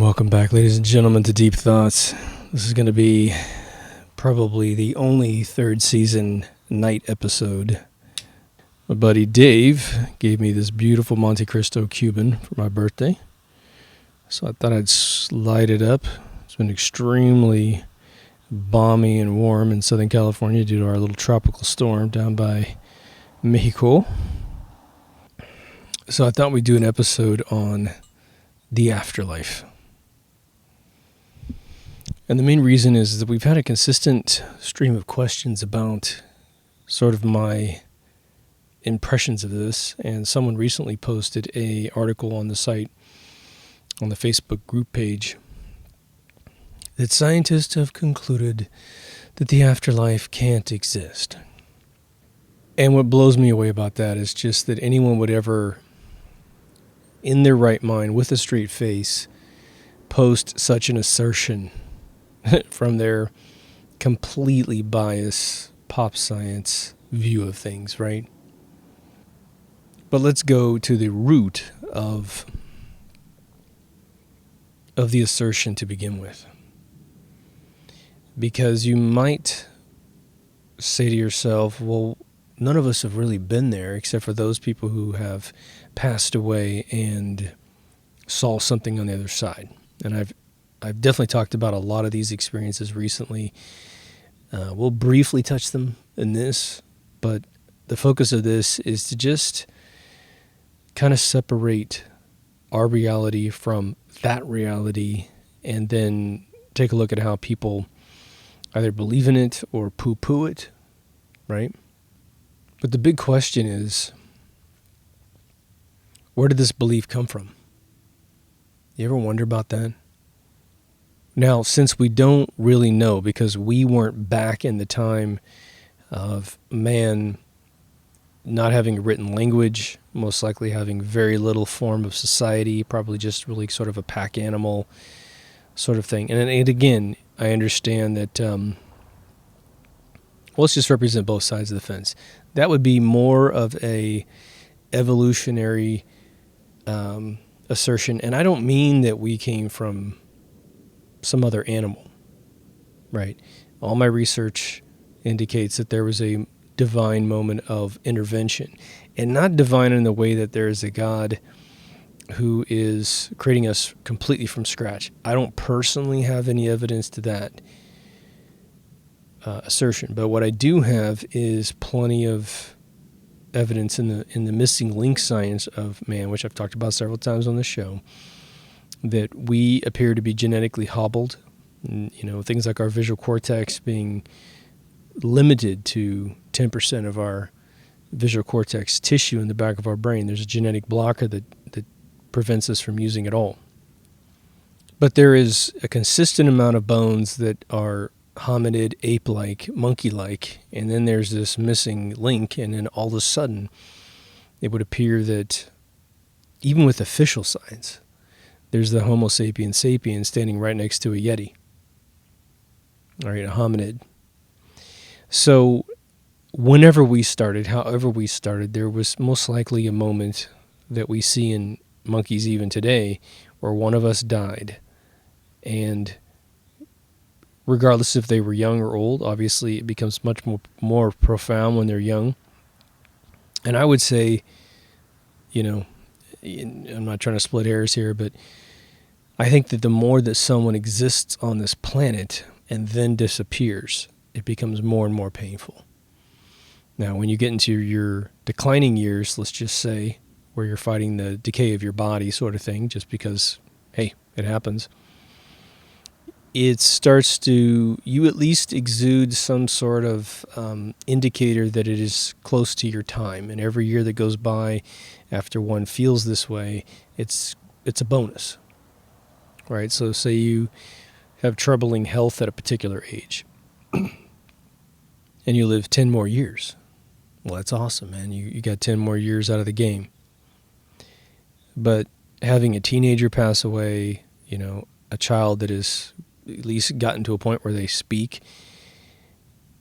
Welcome back, ladies and gentlemen, to Deep Thoughts. This is going to be probably the only third season night episode. My buddy Dave gave me this beautiful Monte Cristo Cuban for my birthday, so I thought I'd slide it up. It's been extremely balmy and warm in Southern California due to our little tropical storm down by Mexico. So I thought we'd do an episode on the afterlife. And the main reason is that we've had a consistent stream of questions about sort of my impressions of this, and someone recently posted an article on the site, on the Facebook group page, that scientists have concluded that the afterlife can't exist. And what blows me away about that is just that anyone would ever, in their right mind, with a straight face, post such an assertion from their completely biased pop science view of things, right? But let's go to the root of the assertion to begin with. Because you might say to yourself, well, none of us have really been there except for those people who have passed away and saw something on the other side. And I've definitely talked about a lot of these experiences recently. We'll briefly touch them in this, but the focus of this is to just kind of separate our reality from that reality and then take a look at how people either believe in it or poo-poo it, right? But the big question is, where did this belief come from? You ever wonder about that? Now, since we don't really know, because we weren't back in the time of man not having a written language, most likely having very little form of society, probably just really sort of a pack animal sort of thing. And again, I understand that, let's just represent both sides of the fence. That would be more of a evolutionary assertion. And I don't mean that we came from some other animal, right? All my research indicates that there was a divine moment of intervention, and not divine in the way that there is a God who is creating us completely from scratch. I don't personally have any evidence to that assertion, but what I do have is plenty of evidence in the missing link science of man, which I've talked about several times on the show, that we appear to be genetically hobbled. Things like our visual cortex being limited to 10% of our visual cortex tissue in the back of our brain. There's a genetic blocker that prevents us from using it all. But there is a consistent amount of bones that are hominid, ape-like, monkey-like, and then there's this missing link, and then all of a sudden it would appear that even with official science, there's the Homo sapiens sapiens standing right next to a Yeti. All right, a hominid. So whenever we started, however we started, there was most likely a moment that we see in monkeys even today where one of us died. And regardless if they were young or old, obviously it becomes much more profound when they're young. And I would say, I'm not trying to split hairs here, but I think that the more that someone exists on this planet and then disappears, it becomes more and more painful. Now, when you get into your declining years, let's just say, where you're fighting the decay of your body sort of thing, just because, hey, it happens, it starts to, you at least exude some sort of indicator that it is close to your time. And every year that goes by after one feels this way, it's a bonus, right? So say you have troubling health at a particular age and you live 10 more years. Well, that's awesome, man. You got 10 more years out of the game. But having a teenager pass away, a child that is at least gotten to a point where they speak,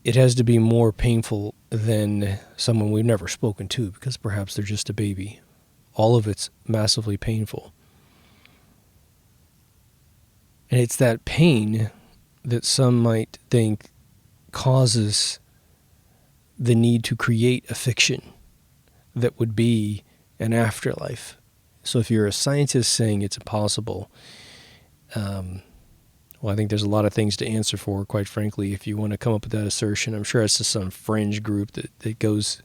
it has to be more painful than someone we've never spoken to because perhaps they're just a baby. All of it's massively painful. And it's that pain that some might think causes the need to create a fiction that would be an afterlife. So if you're a scientist saying it's impossible, well, I think there's a lot of things to answer for, quite frankly, if you want to come up with that assertion. I'm sure it's just some fringe group that goes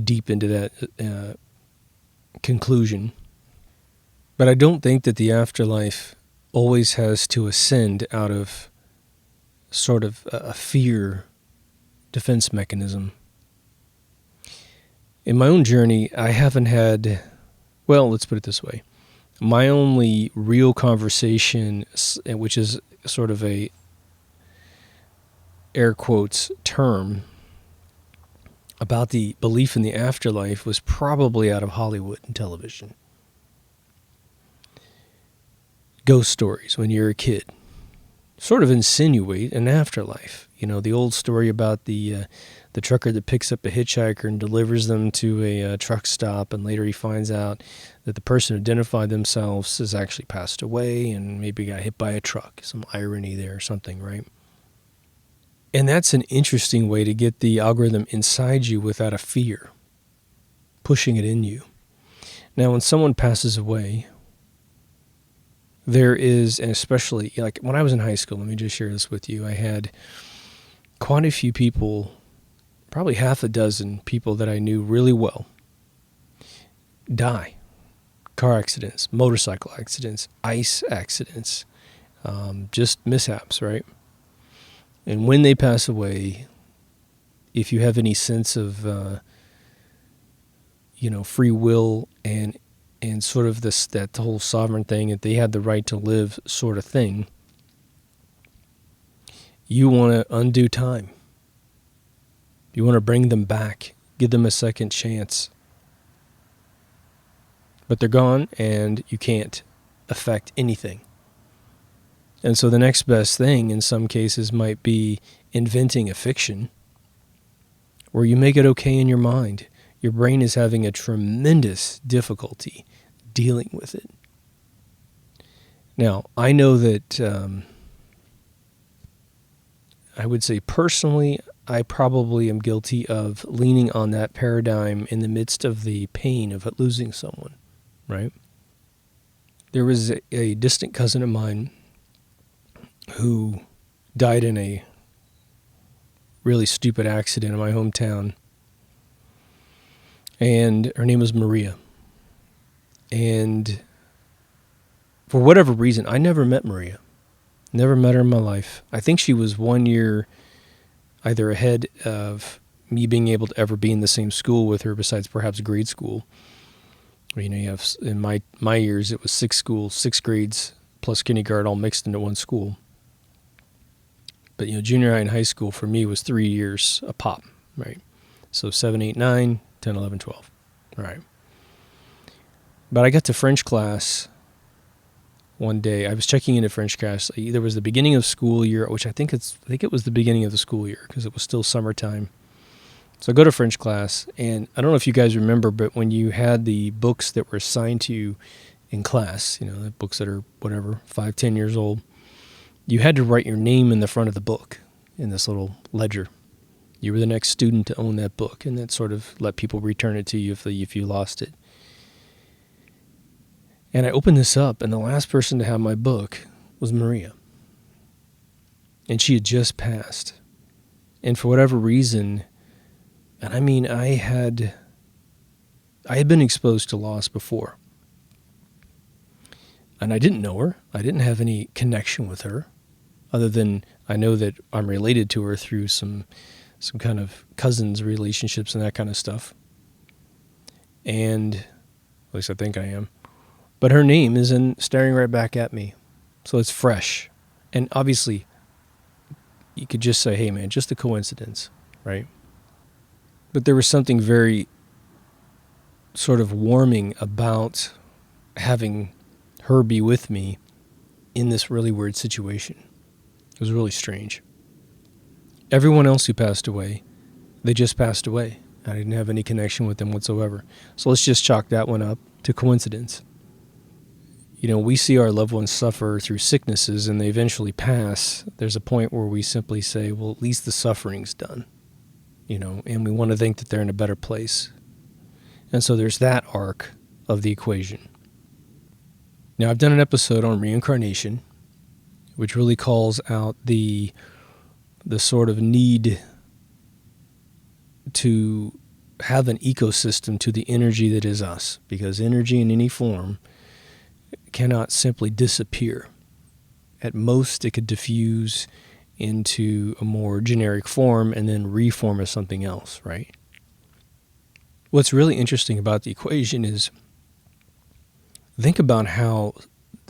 deep into that conclusion. But I don't think that the afterlife always has to ascend out of sort of a fear defense mechanism. In my own journey, I haven't had, well, let's put it this way. My only real conversation, which is sort of a air quotes term about the belief in the afterlife, was probably out of Hollywood and television. Ghost stories when you're a kid sort of insinuate an afterlife. The old story about the trucker that picks up a hitchhiker and delivers them to a truck stop, and later he finds out that the person who identified themselves has actually passed away and maybe got hit by a truck. Some irony there or something, right? And that's an interesting way to get the algorithm inside you without a fear, pushing it in you. Now, when someone passes away, there is, and especially like when I was in high school, let me just share this with you. I had quite a few people, probably half a dozen people that I knew really well, die. Car accidents, motorcycle accidents, ice accidents, just mishaps, right? And when they pass away, if you have any sense of, free will and sort of that whole sovereign thing, that they had the right to live sort of thing, you want to undo time. You want to bring them back, give them a second chance. But they're gone and you can't affect anything. And so the next best thing in some cases might be inventing a fiction where you make it okay in your mind. Your brain is having a tremendous difficulty dealing with it. Now, I know that I would say personally, I probably am guilty of leaning on that paradigm in the midst of the pain of losing someone, right? There was a distant cousin of mine who died in a really stupid accident in my hometown. And her name was Maria. And for whatever reason, I never met Maria. Never met her in my life. I think she was 1 year either ahead of me being able to ever be in the same school with her, besides perhaps grade school. You have, in my years, it was 6 grades plus kindergarten all mixed into one school. But, junior high and high school for me was 3 years a pop, right? So 7, 8, 9, 10, 11, 12. All right. But I got to French class one day. I was checking into French class. There was the beginning of school year, which I think it was the beginning of the school year because it was still summertime. So I go to French class, and I don't know if you guys remember, but when you had the books that were assigned to you in class, the books that are whatever, 5, 10 years old, you had to write your name in the front of the book in this little ledger. You were the next student to own that book, and that sort of let people return it to you if you lost it. And I opened this up, and the last person to have my book was Maria. And she had just passed. And for whatever reason, and I mean, I had been exposed to loss before. And I didn't know her. I didn't have any connection with her. other than I know that I'm related to her through some kind of cousins relationships and that kind of stuff. And at least I think I am. But her name is staring right back at me. So it's fresh. And obviously, you could just say, hey, man, just a coincidence, right? But there was something very sort of warming about having her be with me in this really weird situation. It was really strange. Everyone else who passed away, they just passed away. I didn't have any connection with them whatsoever. So let's just chalk that one up to coincidence. You know, we see our loved ones suffer through sicknesses and they eventually pass. There's a point where we simply say, well, at least the suffering's done, you know, and we want to think that they're in a better place. And so there's that arc of the equation. Now, I've done an episode on reincarnation, which really calls out the sort of need to have an ecosystem to the energy that is us, because energy in any form cannot simply disappear. At most, it could diffuse into a more generic form and then reform as something else, right? What's really interesting about the equation is think about how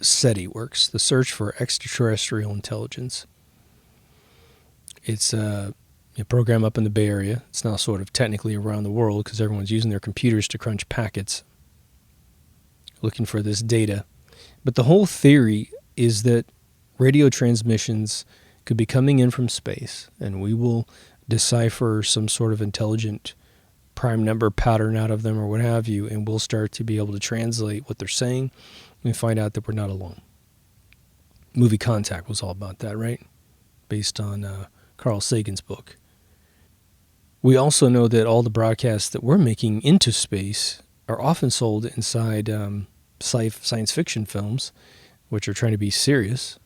SETI works, the search for extraterrestrial intelligence. It's a program up in the Bay Area. It's now sort of technically around the world because everyone's using their computers to crunch packets, looking for this data. But the whole theory is that radio transmissions could be coming in from space, and we will decipher some sort of intelligent prime number pattern out of them or what have you, and we'll start to be able to translate what they're saying and find out that we're not alone. Movie Contact was all about that, right? Based on Carl Sagan's book. We also know that all the broadcasts that we're making into space are often sold inside science fiction films, which are trying to be serious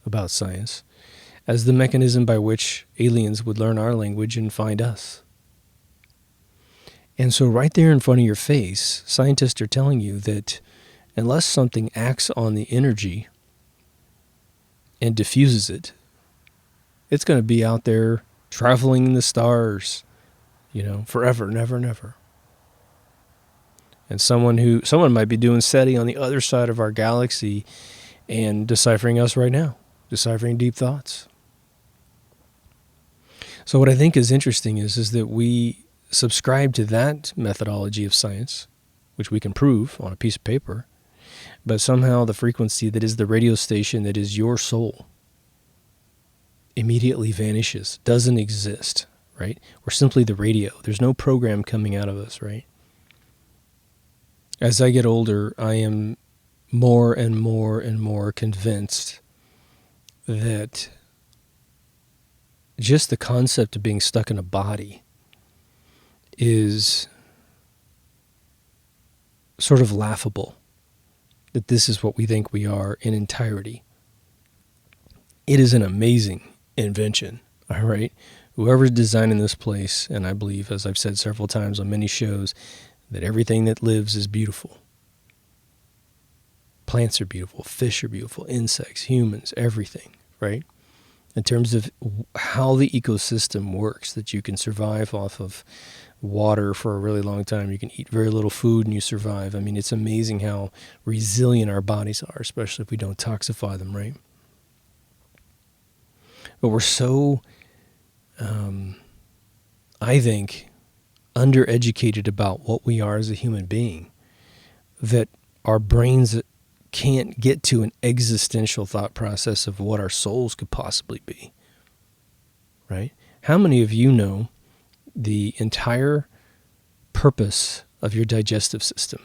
about science, as the mechanism by which aliens would learn our language and find us. And so right there in front of your face, scientists are telling you that unless something acts on the energy and diffuses it, it's going to be out there traveling in the stars, you know, forever, never, never. And someone might be doing SETI on the other side of our galaxy and deciphering us right now, deciphering deep thoughts. So what I think is interesting is that we subscribe to that methodology of science, which we can prove on a piece of paper, but somehow the frequency that is the radio station that is your soul immediately vanishes, doesn't exist, right? We're simply the radio. There's no program coming out of us, right? As I get older, I am more and more and more convinced that just the concept of being stuck in a body is sort of laughable, that this is what we think we are in entirety. It is an amazing invention, all right? Whoever's designing this place, and I believe, as I've said several times on many shows, that everything that lives is beautiful. Plants are beautiful, fish are beautiful, insects, humans, everything, right? In terms of how the ecosystem works, that you can survive off of water for a really long time. You can eat very little food and you survive. I mean, it's amazing how resilient our bodies are, especially if we don't toxify them, right? But we're so, I think, undereducated about what we are as a human being that our brains can't get to an existential thought process of what our souls could possibly be, right? How many of you know the entire purpose of your digestive system?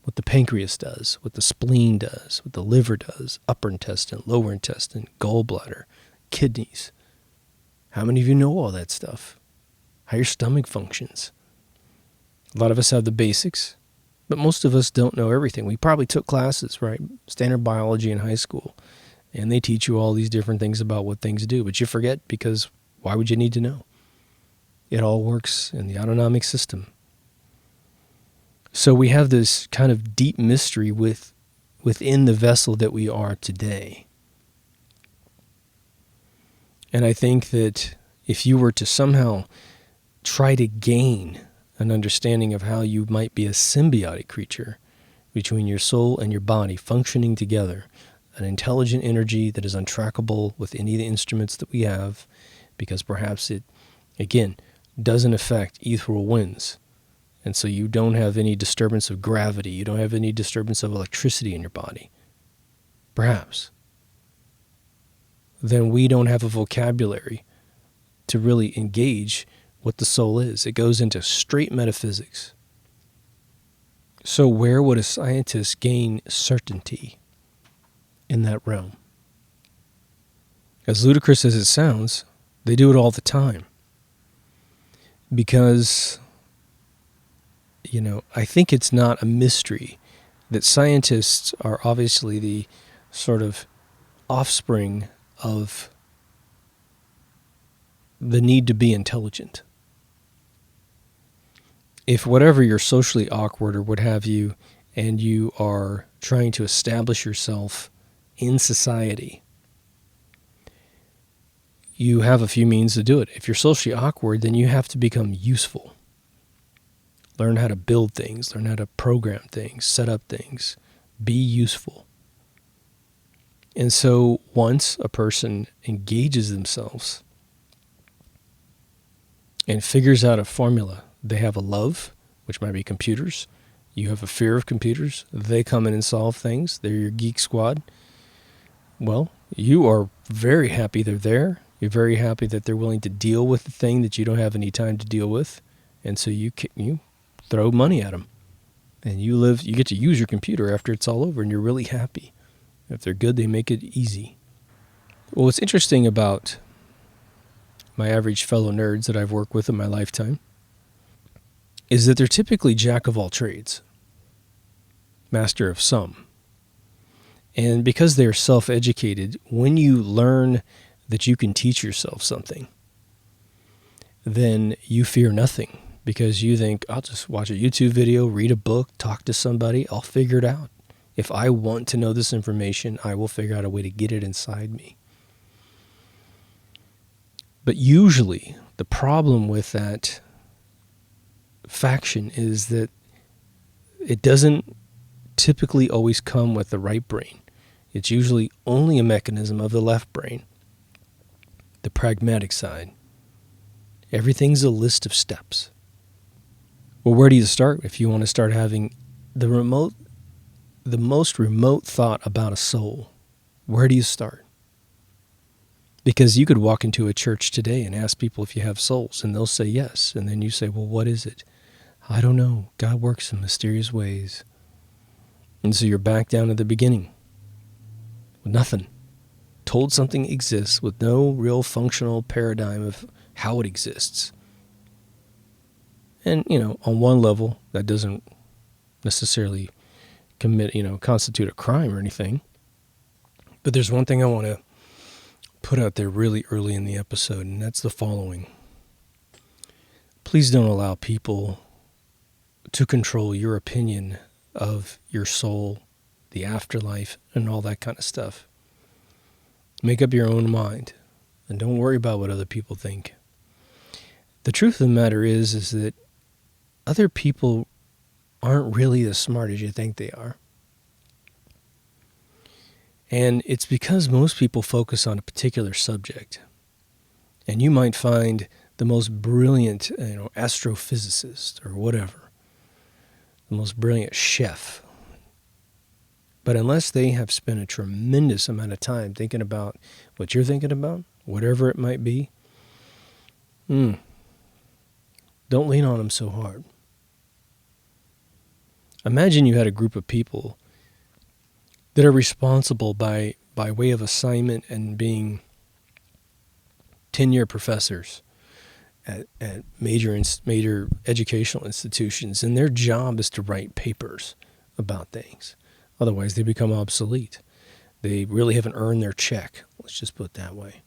What the pancreas does, what the spleen does, what the liver does, upper intestine, lower intestine, gallbladder, kidneys. How many of you know all that stuff? How your stomach functions? A lot of us have the basics, but most of us don't know everything. We probably took classes, right? Standard biology in high school, and they teach you all these different things about what things do, but you forget because why would you need to know? It all works in the autonomic system. So we have this kind of deep mystery within the vessel that we are today. And I think that if you were to somehow try to gain an understanding of how you might be a symbiotic creature between your soul and your body functioning together, an intelligent energy that is untrackable with any of the instruments that we have, because perhaps it, again, doesn't affect ethereal winds. And so you don't have any disturbance of gravity. You don't have any disturbance of electricity in your body. Perhaps. Then we don't have a vocabulary to really engage what the soul is. It goes into straight metaphysics. So where would a scientist gain certainty in that realm? As ludicrous as it sounds, they do it all the time. Because, I think it's not a mystery that scientists are obviously the sort of offspring of the need to be intelligent. If whatever you're socially awkward or what have you, and you are trying to establish yourself in society, you have a few means to do it. If you're socially awkward, then you have to become useful. Learn how to build things, learn how to program things, set up things, be useful. And so once a person engages themselves and figures out a formula, they have a love, which might be computers. You have a fear of computers. They come in and solve things. They're your geek squad. Well, you are very happy they're there. You're very happy that they're willing to deal with the thing that you don't have any time to deal with. And so you throw money at them. And you get to use your computer after it's all over, and you're really happy. If they're good, they make it easy. Well, what's interesting about my average fellow nerds that I've worked with in my lifetime is that they're typically jack of all trades, master of some. And because they're self-educated, when you learn that you can teach yourself something, then you fear nothing, because you think, I'll just watch a YouTube video, read a book, talk to somebody, I'll figure it out. If I want to know this information, I will figure out a way to get it inside me. But usually, the problem with that faction is that it doesn't typically always come with the right brain. It's usually only a mechanism of the left brain, the pragmatic side. Everything's a list of steps. Well, where do you start if you want to start having the most remote thought about a soul? Where do you start? Because you could walk into a church today and ask people if you have souls, and they'll say yes. And then you say, well, what is it? I don't know. God works in mysterious ways. And so you're back down at the beginning with nothing. Told something exists with no real functional paradigm of how it exists. And, on one level, that doesn't necessarily constitute a crime or anything. But there's one thing I want to put out there really early in the episode, and that's the following. Please don't allow people to control your opinion of your soul, the afterlife, and all that kind of stuff. Make up your own mind, and don't worry about what other people think. The truth of the matter is that other people aren't really as smart as you think they are. And it's because most people focus on a particular subject. And you might find the most brilliant, astrophysicist or whatever, the most brilliant chef. But unless they have spent a tremendous amount of time thinking about what you're thinking about, whatever it might be, don't lean on them so hard. Imagine you had a group of people that are responsible by way of assignment and being tenure professors at major educational institutions, and their job is to write papers about things. Otherwise, they become obsolete. They really haven't earned their check. Let's just put it that way.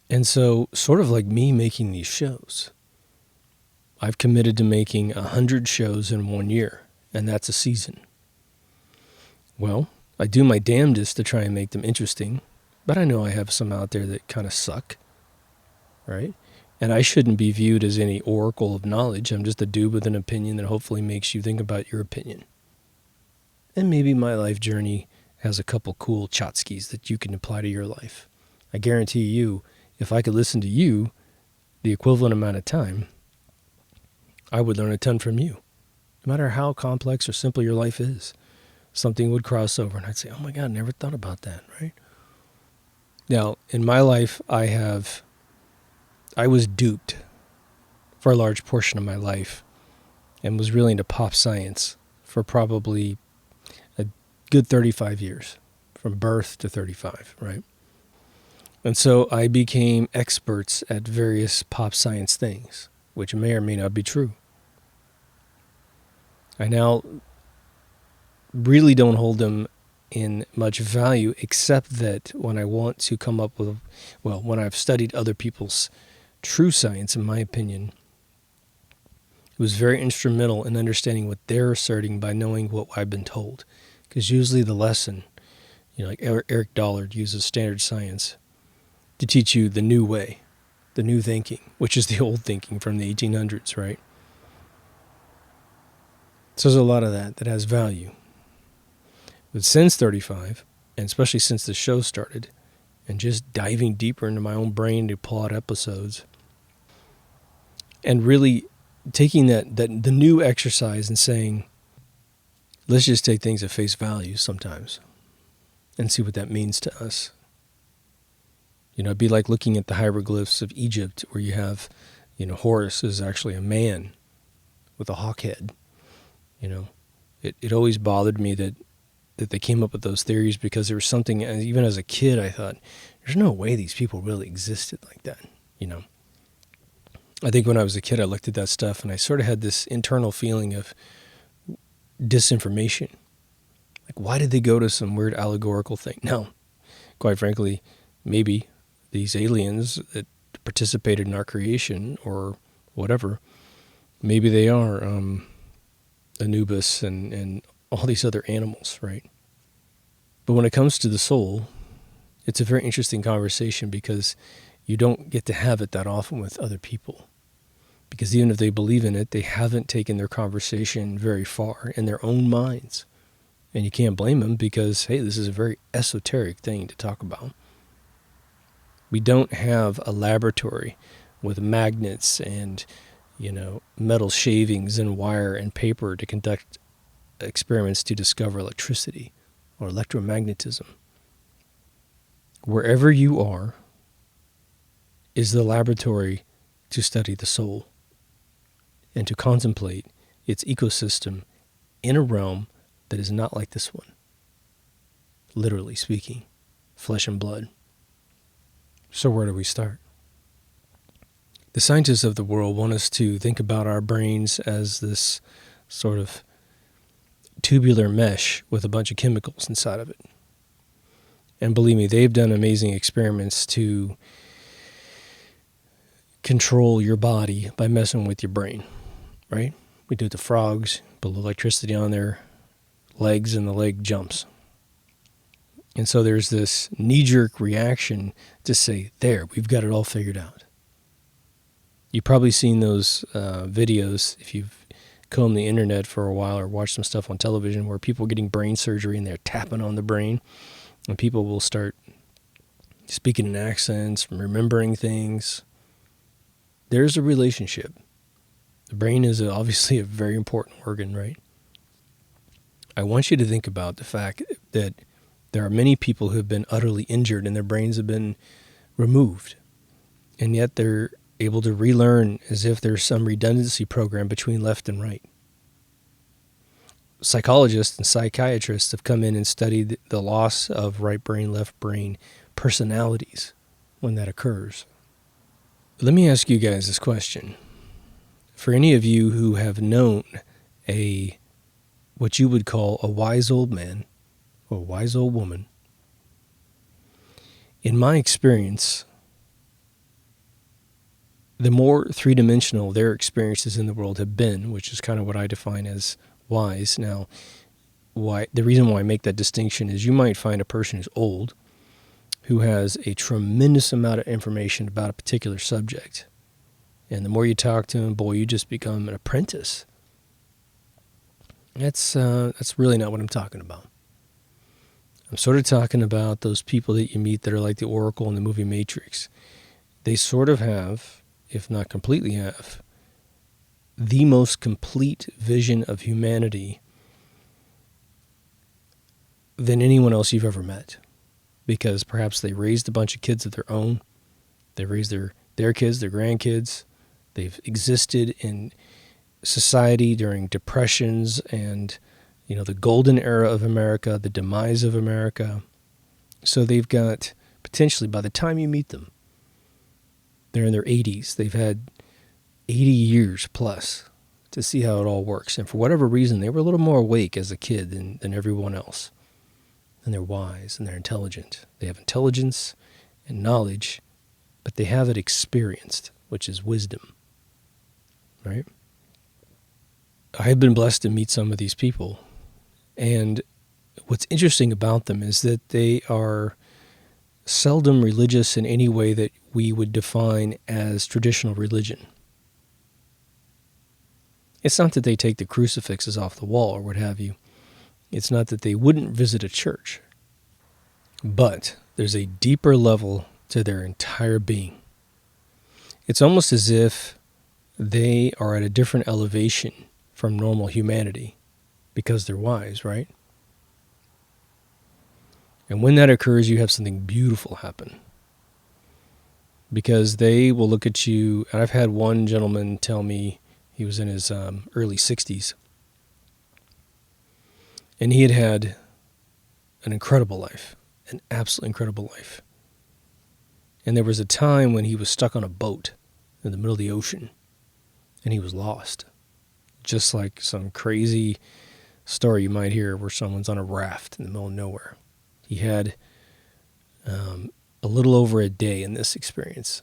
And so, sort of like me making these shows, I've committed to making 100 shows in 1 year, and that's a season. Well, I do my damnedest to try and make them interesting. but I know I have some out there that kind of suck, right? And I shouldn't be viewed as any oracle of knowledge. I'm just a dude with an opinion that hopefully makes you think about your opinion. And maybe my life journey has a couple cool chotskis that you can apply to your life. I guarantee you, if I could listen to you the equivalent amount of time, I would learn a ton from you. No matter how complex or simple your life is, something would cross over and I'd say, oh my God, I never thought about that, right? Now, in my life, I was duped for a large portion of my life and was really into pop science for probably a good 35 years, from birth to 35, right? And so I became experts at various pop science things, which may or may not be true. I now really don't hold them in much value, except that when I want to come up with, well, when I've studied other people's true science, in my opinion, it was very instrumental in understanding what they're asserting by knowing what I've been told. Because usually the lesson, like Eric Dollard uses standard science to teach you the new way, the new thinking, which is the old thinking from the 1800s, right? So there's a lot of that has value. But since 35, and especially since the show started, and just diving deeper into my own brain to pull out episodes, and really taking the new exercise and saying, let's just take things at face value sometimes and see what that means to us. It'd be like looking at the hieroglyphs of Egypt where you have, Horus is actually a man with a hawk head. It always bothered me that they came up with those theories because there was something, even as a kid, I thought, there's no way these people really existed like that, I think when I was a kid, I looked at that stuff and I sort of had this internal feeling of disinformation. Like, why did they go to some weird allegorical thing? Now, quite frankly, maybe these aliens that participated in our creation or whatever, maybe they are Anubis and all these other animals, right? But when it comes to the soul, it's a very interesting conversation because you don't get to have it that often with other people. Because even if they believe in it, they haven't taken their conversation very far in their own minds. And you can't blame them because, hey, this is a very esoteric thing to talk about. We don't have a laboratory with magnets and, metal shavings and wire and paper to conduct experiments to discover electricity or electromagnetism. Wherever you are is the laboratory to study the soul and to contemplate its ecosystem in a realm that is not like this one. Literally speaking, flesh and blood. So where do we start? The scientists of the world want us to think about our brains as this sort of tubular mesh with a bunch of chemicals inside of it. And believe me, they've done amazing experiments to control your body by messing with your brain, right? We do it to frogs, put electricity on their legs and the leg jumps. And so there's this knee-jerk reaction to say, there, we've got it all figured out. You've probably seen those videos if you've combed the internet for a while or watched some stuff on television where people are getting brain surgery and they're tapping on the brain and people will start speaking in accents, remembering things. There's a relationship. The brain is obviously a very important organ, right? I want you to think about the fact that there are many people who have been utterly injured and their brains have been removed, and yet they're able to relearn as if there's some redundancy program between left and right. Psychologists and psychiatrists have come in and studied the loss of right brain, left brain personalities when that occurs. Let me ask you guys this question. For any of you who have known what you would call a wise old man or a wise old woman, in my experience, the more three-dimensional their experiences in the world have been, which is kind of what I define as wise. Now, the reason why I make that distinction is you might find a person who's old, who has a tremendous amount of information about a particular subject. And the more you talk to him, boy, you just become an apprentice. That's really not what I'm talking about. I'm sort of talking about those people that you meet that are like the Oracle in the movie Matrix. They sort of have, if not completely have, the most complete vision of humanity than anyone else you've ever met. Because perhaps they raised a bunch of kids of their own. They raised their kids, their grandkids. They've existed in society during depressions and, the golden era of America, the demise of America. So they've got, potentially, by the time you meet them, they're in their 80s. They've had 80 years plus to see how it all works. And for whatever reason, they were a little more awake as a kid than everyone else. And they're wise and they're intelligent. They have intelligence and knowledge, but they have it experienced, which is wisdom. Right? I have been blessed to meet some of these people. And what's interesting about them is that they are seldom religious in any way that we would define as traditional religion. It's not that they take the crucifixes off the wall or what have you. It's not that they wouldn't visit a church. But there's a deeper level to their entire being. It's almost as if they are at a different elevation from normal humanity because they're wise, right? And when that occurs, you have something beautiful happen. Because they will look at you, and I've had one gentleman tell me, he was in his early 60s, and he had an incredible life, an absolutely incredible life. And there was a time when he was stuck on a boat in the middle of the ocean, and he was lost. Just like some crazy story you might hear where someone's on a raft in the middle of nowhere. He had a little over a day in this experience.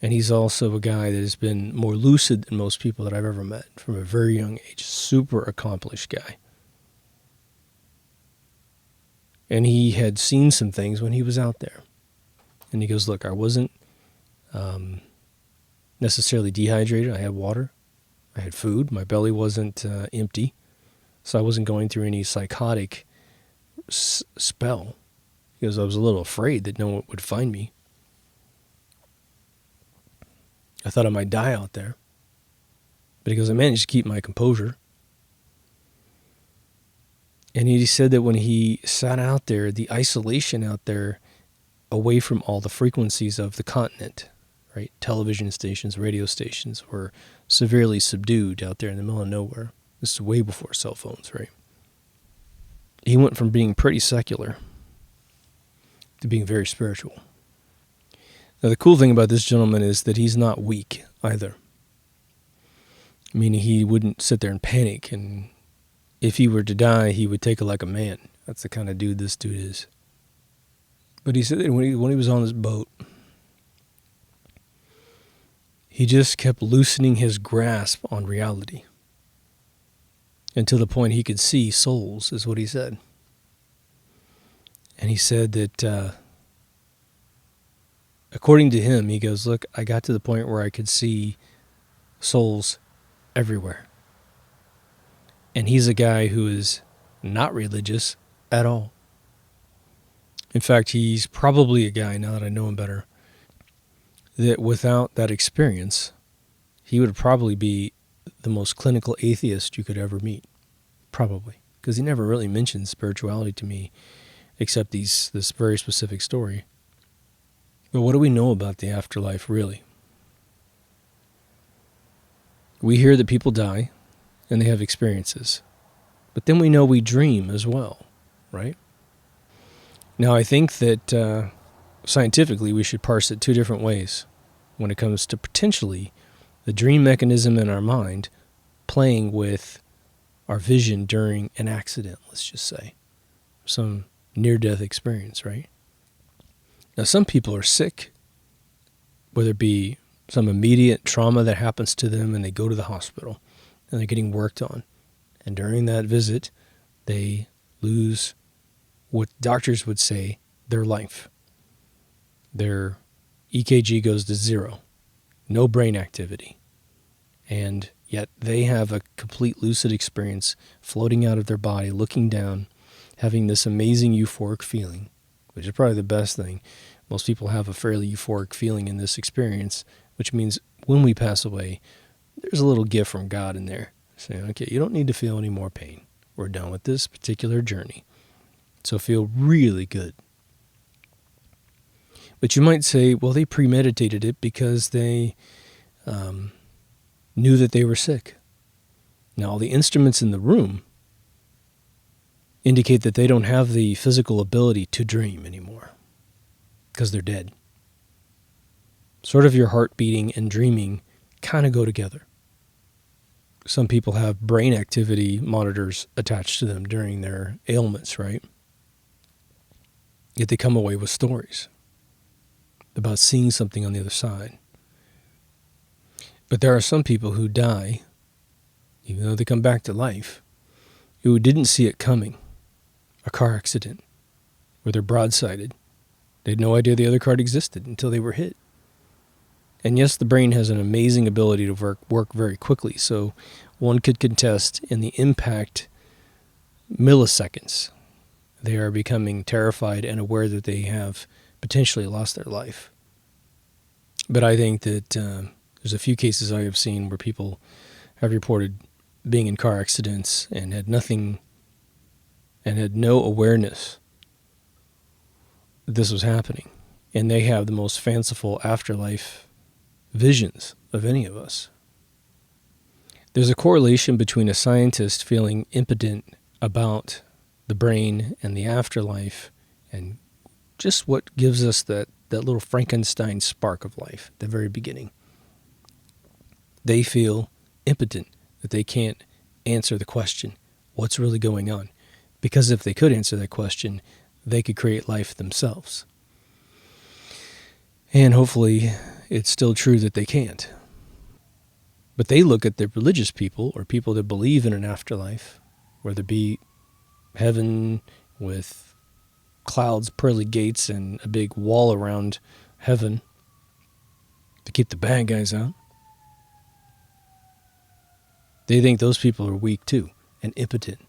And he's also a guy that has been more lucid than most people that I've ever met from a very young age. Super accomplished guy. And he had seen some things when he was out there. And he goes, look, I wasn't necessarily dehydrated. I had water. I had food. My belly wasn't empty. So I wasn't going through any psychotic spell. Because I was a little afraid that no one would find me. I thought I might die out there. But he goes, I managed to keep my composure. And he said that when he sat out there, the isolation out there, away from all the frequencies of the continent, right? Television stations, radio stations were severely subdued out there in the middle of nowhere. This is way before cell phones, right? He went from being pretty secular to being very spiritual. Now, the cool thing about this gentleman is that he's not weak either. Meaning he wouldn't sit there and panic, and if he were to die, he would take it like a man. That's the kind of dude this dude is. But he said that when he was on this boat, he just kept loosening his grasp on reality until the point he could see souls, is what he said. And he said that, according to him, he goes, look, I got to the point where I could see souls everywhere. And he's a guy who is not religious at all. In fact, he's probably a guy, now that I know him better, that without that experience, he would probably be the most clinical atheist you could ever meet. Probably. Because he never really mentioned spirituality to me, except this very specific story. But what do we know about the afterlife, really? We hear that people die, and they have experiences. But then we know we dream as well, right? Now, I think that scientifically we should parse it two different ways when it comes to potentially the dream mechanism in our mind playing with our vision during an accident, let's just say. Some near-death experience, right? Now, some people are sick, whether it be some immediate trauma that happens to them and they go to the hospital and they're getting worked on. And during that visit, they lose what doctors would say their life. Their EKG goes to 0, no brain activity. And yet they have a complete lucid experience floating out of their body, looking down, having this amazing euphoric feeling, which is probably the best thing. Most people have a fairly euphoric feeling in this experience, which means when we pass away, there's a little gift from God in there saying, okay, you don't need to feel any more pain. We're done with this particular journey. So feel really good. But you might say, well, they premeditated it because they knew that they were sick. Now, all the instruments in the room indicate that they don't have the physical ability to dream anymore because they're dead. Sort of your heart beating and dreaming kind of go together. Some people have brain activity monitors attached to them during their ailments, right? Yet they come away with stories about seeing something on the other side. But there are some people who die, even though they come back to life, who didn't see it coming. A car accident, where they're broadsided. They had no idea the other car existed until they were hit. And yes, the brain has an amazing ability to work very quickly, so one could contest in the impact milliseconds, they are becoming terrified and aware that they have potentially lost their life. But I think that there's a few cases I have seen where people have reported being in car accidents and had nothing and had no awareness that this was happening. And they have the most fanciful afterlife visions of any of us. There's a correlation between a scientist feeling impotent about the brain and the afterlife and just what gives us that little Frankenstein spark of life at the very beginning. They feel impotent, that they can't answer the question, what's really going on? Because if they could answer that question, they could create life themselves. And hopefully it's still true that they can't. But they look at the religious people or people that believe in an afterlife, whether it be heaven with clouds, pearly gates, and a big wall around heaven to keep the bad guys out. They think those people are weak too and impotent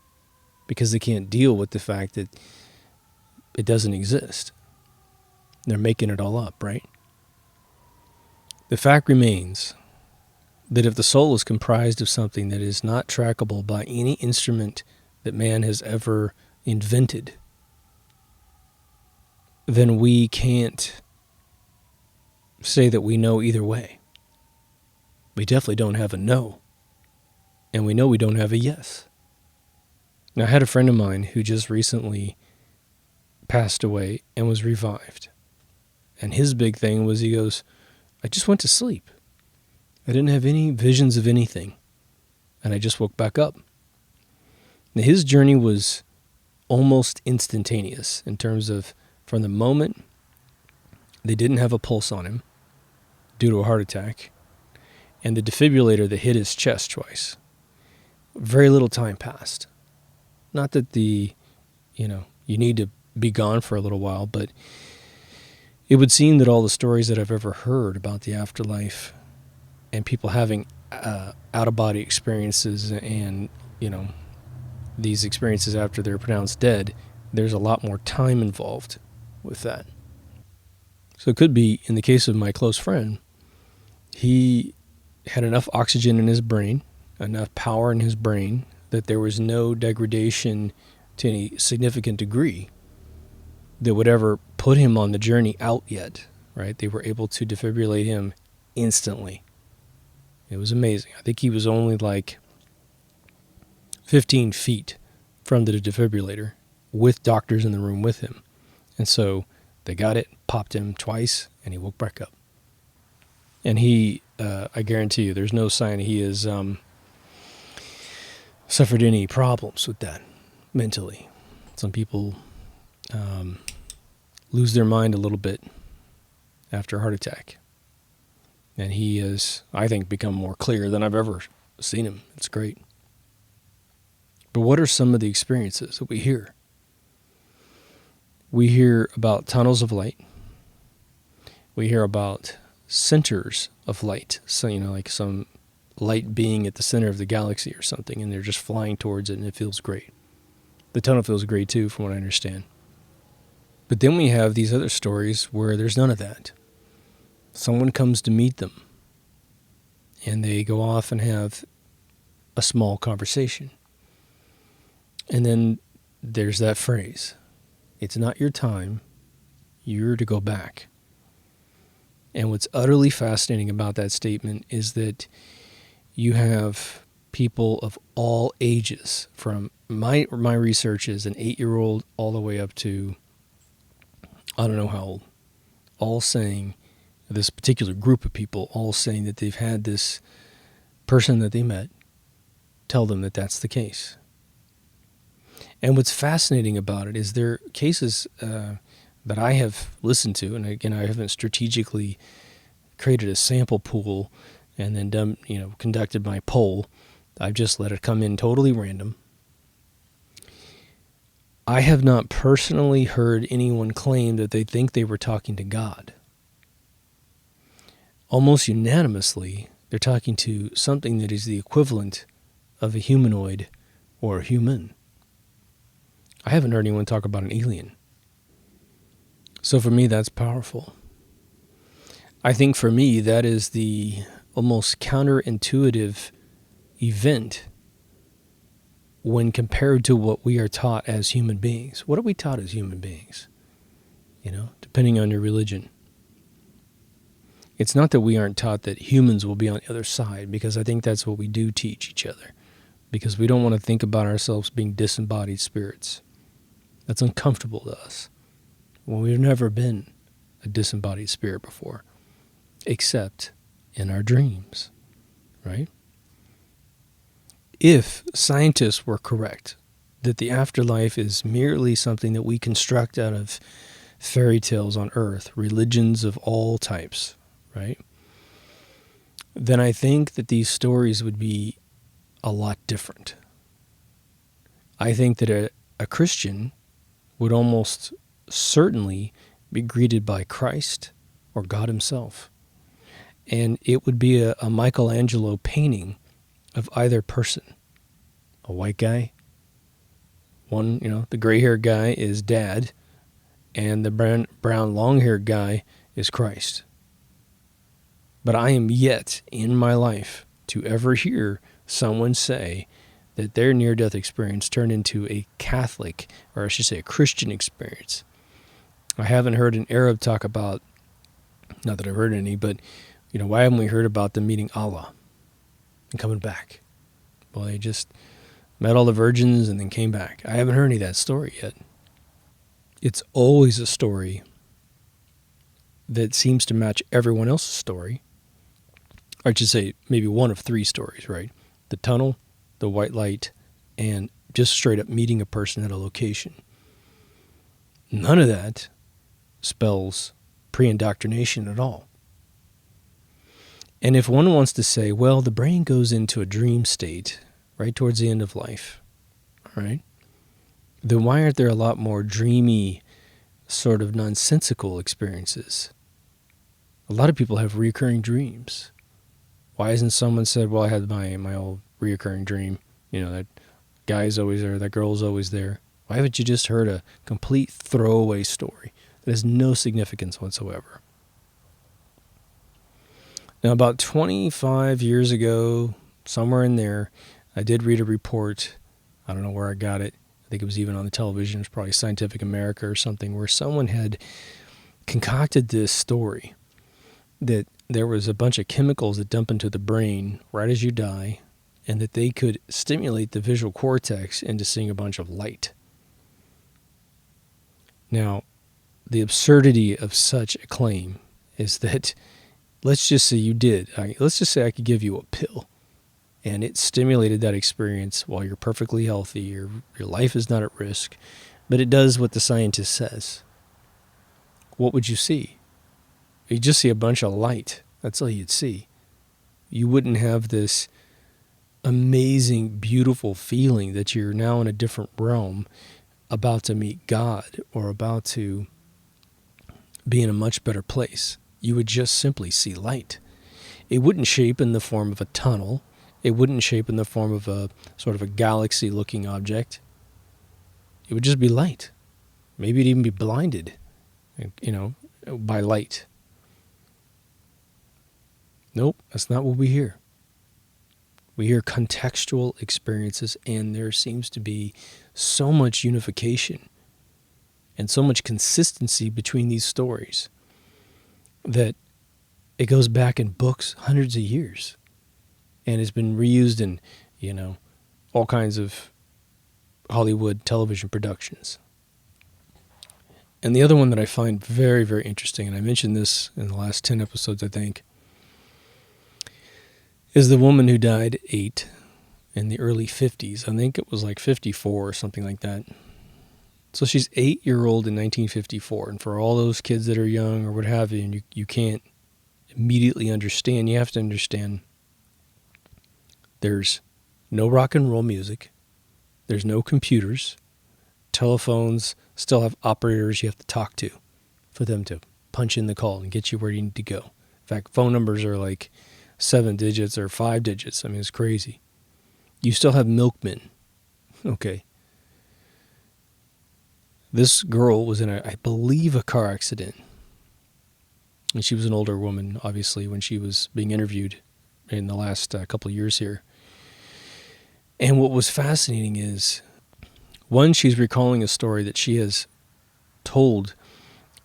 because they can't deal with the fact that it doesn't exist. They're making it all up, right? The fact remains that if the soul is comprised of something that is not trackable by any instrument that man has ever invented, then we can't say that we know either way. We definitely don't have a no. And we know we don't have a yes. Now, I had a friend of mine who just recently passed away and was revived. And his big thing was, he goes, I just went to sleep. I didn't have any visions of anything. And I just woke back up. Now, his journey was almost instantaneous in terms of from the moment they didn't have a pulse on him due to a heart attack and the defibrillator that hit his chest twice. Very little time passed. Not that you need to be gone for a little while, but it would seem that all the stories that I've ever heard about the afterlife and people having out-of-body experiences and, these experiences after they're pronounced dead, there's a lot more time involved with that. So it could be, in the case of my close friend, he had enough oxygen in his brain, enough power in his brain, that there was no degradation to any significant degree that would ever put him on the journey out yet, right? They were able to defibrillate him instantly. It was amazing. I think he was only like 15 feet from the defibrillator with doctors in the room with him. And so they got it, popped him twice, and he woke back up. And he, I guarantee you, there's no sign he has suffered any problems with that mentally. Some people lose their mind a little bit after a heart attack. And he has, I think, become more clear than I've ever seen him. It's great. But what are some of the experiences that we hear? We hear about tunnels of light. We hear about centers of light. So, like some light being at the center of the galaxy or something, and they're just flying towards it, and it feels great. The tunnel feels great too, from what I understand. But then we have these other stories where there's none of that. Someone comes to meet them, and they go off and have a small conversation. And then there's that phrase, it's not your time, you're to go back. And what's utterly fascinating about that statement is that you have people of all ages, from my research is an 8-year-old all the way up to, I don't know how old, all saying, this particular group of people all saying that they've had this person that they met tell them that that's the case. And what's fascinating about it is there are cases that I have listened to, and again, I haven't strategically created a sample pool and then done, conducted my poll. I've just let it come in totally random. I have not personally heard anyone claim that they think they were talking to God. Almost unanimously, they're talking to something that is the equivalent of a humanoid or a human. I haven't heard anyone talk about an alien. So for me, that's powerful. I think for me, that is the almost counterintuitive event when compared to what we are taught as human beings. What are we taught as human beings? Depending on your religion. It's not that we aren't taught that humans will be on the other side, because I think that's what we do teach each other, because we don't want to think about ourselves being disembodied spirits. That's uncomfortable to us. Well, we've never been a disembodied spirit before, except in our dreams, right? If scientists were correct that the afterlife is merely something that we construct out of fairy tales on Earth, religions of all types, right? Then I think that these stories would be a lot different. I think that a Christian would almost certainly be greeted by Christ or God himself. And it would be a Michelangelo painting of either person. A white guy, the gray-haired guy is Dad, and the brown long-haired guy is Christ. But I am yet in my life to ever hear someone say that their near-death experience turned into a Catholic, or I should say a Christian experience. I haven't heard an Arab talk about, not that I've heard any, but why haven't we heard about them meeting Allah and coming back? Well, they just met all the virgins and then came back. I haven't heard any of that story yet. It's always a story that seems to match everyone else's story. Or I should say maybe one of 3 stories, right? The tunnel, the white light, and just straight up meeting a person at a location. None of that spells pre-indoctrination at all. And if one wants to say, well, the brain goes into a dream state right towards the end of life, all right, then why aren't there a lot more dreamy, sort of nonsensical experiences? A lot of people have recurring dreams. Why hasn't someone said, well, I had my old reoccurring dream, that guy's always there, that girl's always there? Why haven't you just heard a complete throwaway story that has no significance whatsoever? Now, about 25 years ago, somewhere in there, I did read a report. I don't know where I got it. I think it was even on the television. It was probably Scientific America or something, where someone had concocted this story that there was a bunch of chemicals that dump into the brain right as you die, and that they could stimulate the visual cortex into seeing a bunch of light. Now, the absurdity of such a claim is that, let's just say you did. Let's just say I could give you a pill, and it stimulated that experience while you're perfectly healthy, your life is not at risk, but it does what the scientist says. What would you see? You'd just see a bunch of light. That's all you'd see. You wouldn't have this amazing, beautiful feeling that you're now in a different realm about to meet God or about to be in a much better place, you would just simply see light. It wouldn't shape in the form of a tunnel. It wouldn't shape in the form of a sort of a galaxy-looking object. It would just be light. Maybe it'd even be blinded, by light. Nope, that's not what we hear. We hear contextual experiences, and there seems to be so much unification and so much consistency between these stories that it goes back in books hundreds of years and has been reused in, all kinds of Hollywood television productions. And the other one that I find very, very interesting, and I mentioned this in the last 10 episodes, I think, is the woman who died at 8 in the early 50s. I think it was like 54 or something like that. So she's 8-year-old in 1954. And for all those kids that are young or what have you, and you can't immediately understand, you have to understand there's no rock and roll music. There's no computers. Telephones still have operators you have to talk to for them to punch in the call and get you where you need to go. In fact, phone numbers are like 7 digits or 5 digits. I mean, it's crazy. You still have milkmen. Okay. This girl was in, I believe, a car accident. And she was an older woman, obviously, when she was being interviewed in the last couple of years here. And what was fascinating is, one, she's recalling a story that she has told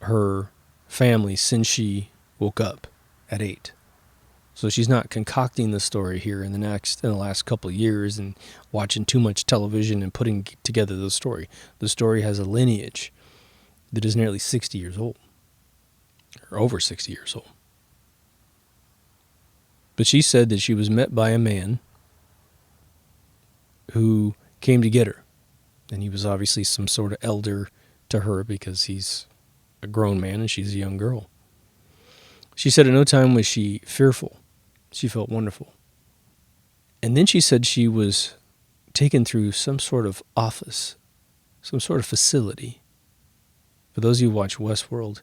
her family since she woke up at 8. So she's not concocting the story here in the last couple of years and watching too much television and putting together the story. The story has a lineage that is nearly 60 years old, or over 60 years old. But she said that she was met by a man who came to get her. And he was obviously some sort of elder to her because he's a grown man and she's a young girl. She said at no time was she fearful. She felt wonderful. And then she said she was taken through some sort of office, some sort of facility. For those of you who watch Westworld,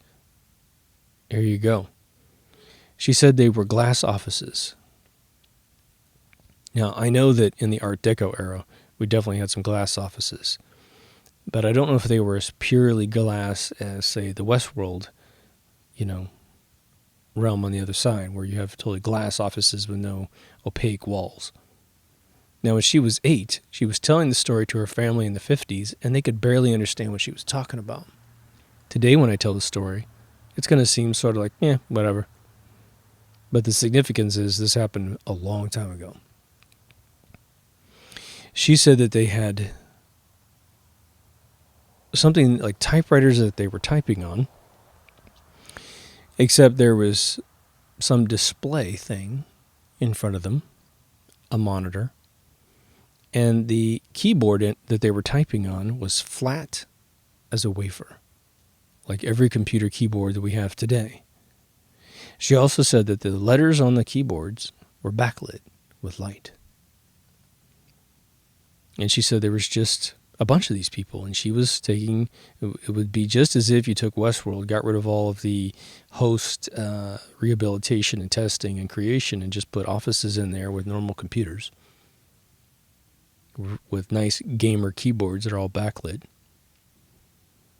here you go. She said they were glass offices. Now, I know that in the Art Deco era, we definitely had some glass offices. But I don't know if they were as purely glass as, say, the Westworld, realm on the other side, where you have totally glass offices with no opaque walls. Now, when she was 8, she was telling the story to her family in the 50s, and they could barely understand what she was talking about. Today, when I tell the story, it's going to seem sort of like, whatever. But the significance is this happened a long time ago. She said that they had something like typewriters that they were typing on, except there was some display thing in front of them, a monitor, and the keyboard that they were typing on was flat as a wafer, like every computer keyboard that we have today. She also said that the letters on the keyboards were backlit with light. And she said there was just a bunch of these people, and she was taking, it would be just as if you took Westworld, got rid of all of the host rehabilitation and testing and creation, and just put offices in there with normal computers, with nice gamer keyboards that are all backlit.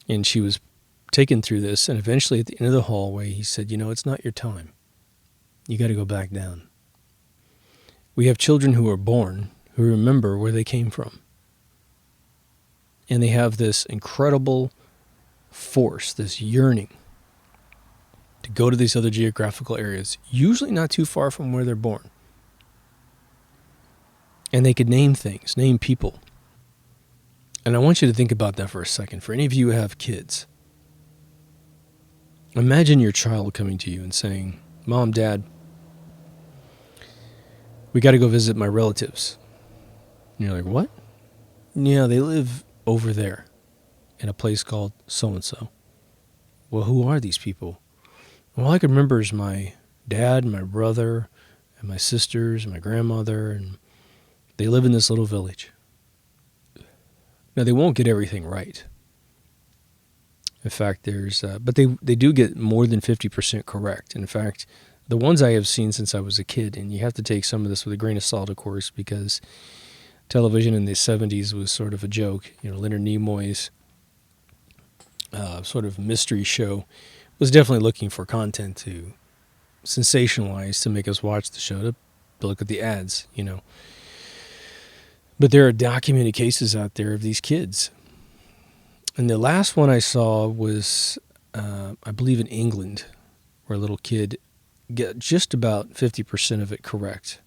And she was taken through this, and eventually at the end of the hallway, he said, it's not your time. You got to go back down. We have children who are born who remember where they came from. And they have this incredible force, this yearning to go to these other geographical areas, usually not too far from where they're born. And they could name things, name people. And I want you to think about that for a second. For any of you who have kids, imagine your child coming to you and saying, Mom, Dad, we got to go visit my relatives. And you're like, what? Yeah, they live over there in a place called so-and-so. Well, who are these people? All I can remember is my dad, my brother, and my sisters, and my grandmother, and they live in this little village. Now, they won't get everything right. In fact, but they do get more than 50% correct. In fact, the ones I have seen since I was a kid, and you have to take some of this with a grain of salt, of course, because television in the 70s was sort of a joke. Leonard Nimoy's sort of mystery show was definitely looking for content to sensationalize, to make us watch the show, to look at the ads, But there are documented cases out there of these kids. And the last one I saw was, I believe in England, where a little kid got just about 50% of it correct.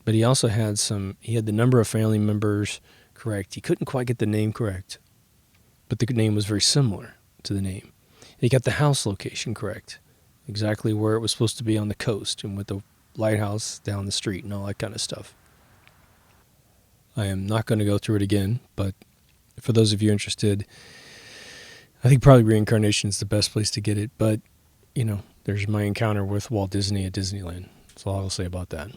But he also had the number of family members correct. He couldn't quite get the name correct, but the name was very similar to the name. He got the house location correct, exactly where it was supposed to be on the coast and with the lighthouse down the street and all that kind of stuff. I am not going to go through it again, but for those of you interested, I think probably reincarnation is the best place to get it. But, there's my encounter with Walt Disney at Disneyland. That's all I'll say about that.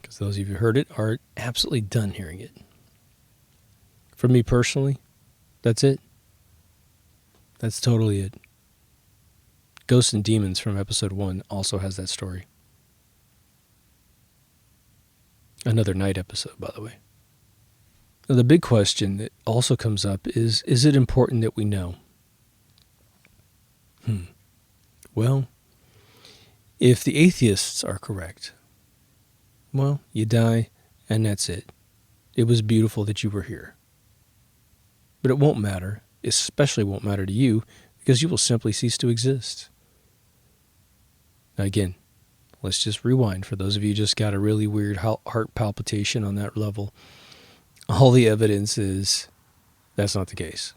Because those of you who heard it are absolutely done hearing it. For me personally, that's it. That's totally it. Ghosts and Demons from episode 1 also has that story. Another night episode, by the way. Now, the big question that also comes up is it important that we know? Well, if the atheists are correct, well, you die and that's it. It was beautiful that you were here. But it won't matter, especially won't matter to you, because you will simply cease to exist. Now again, let's just rewind. For those of you who just got a really weird heart palpitation on that level, all the evidence is that's not the case.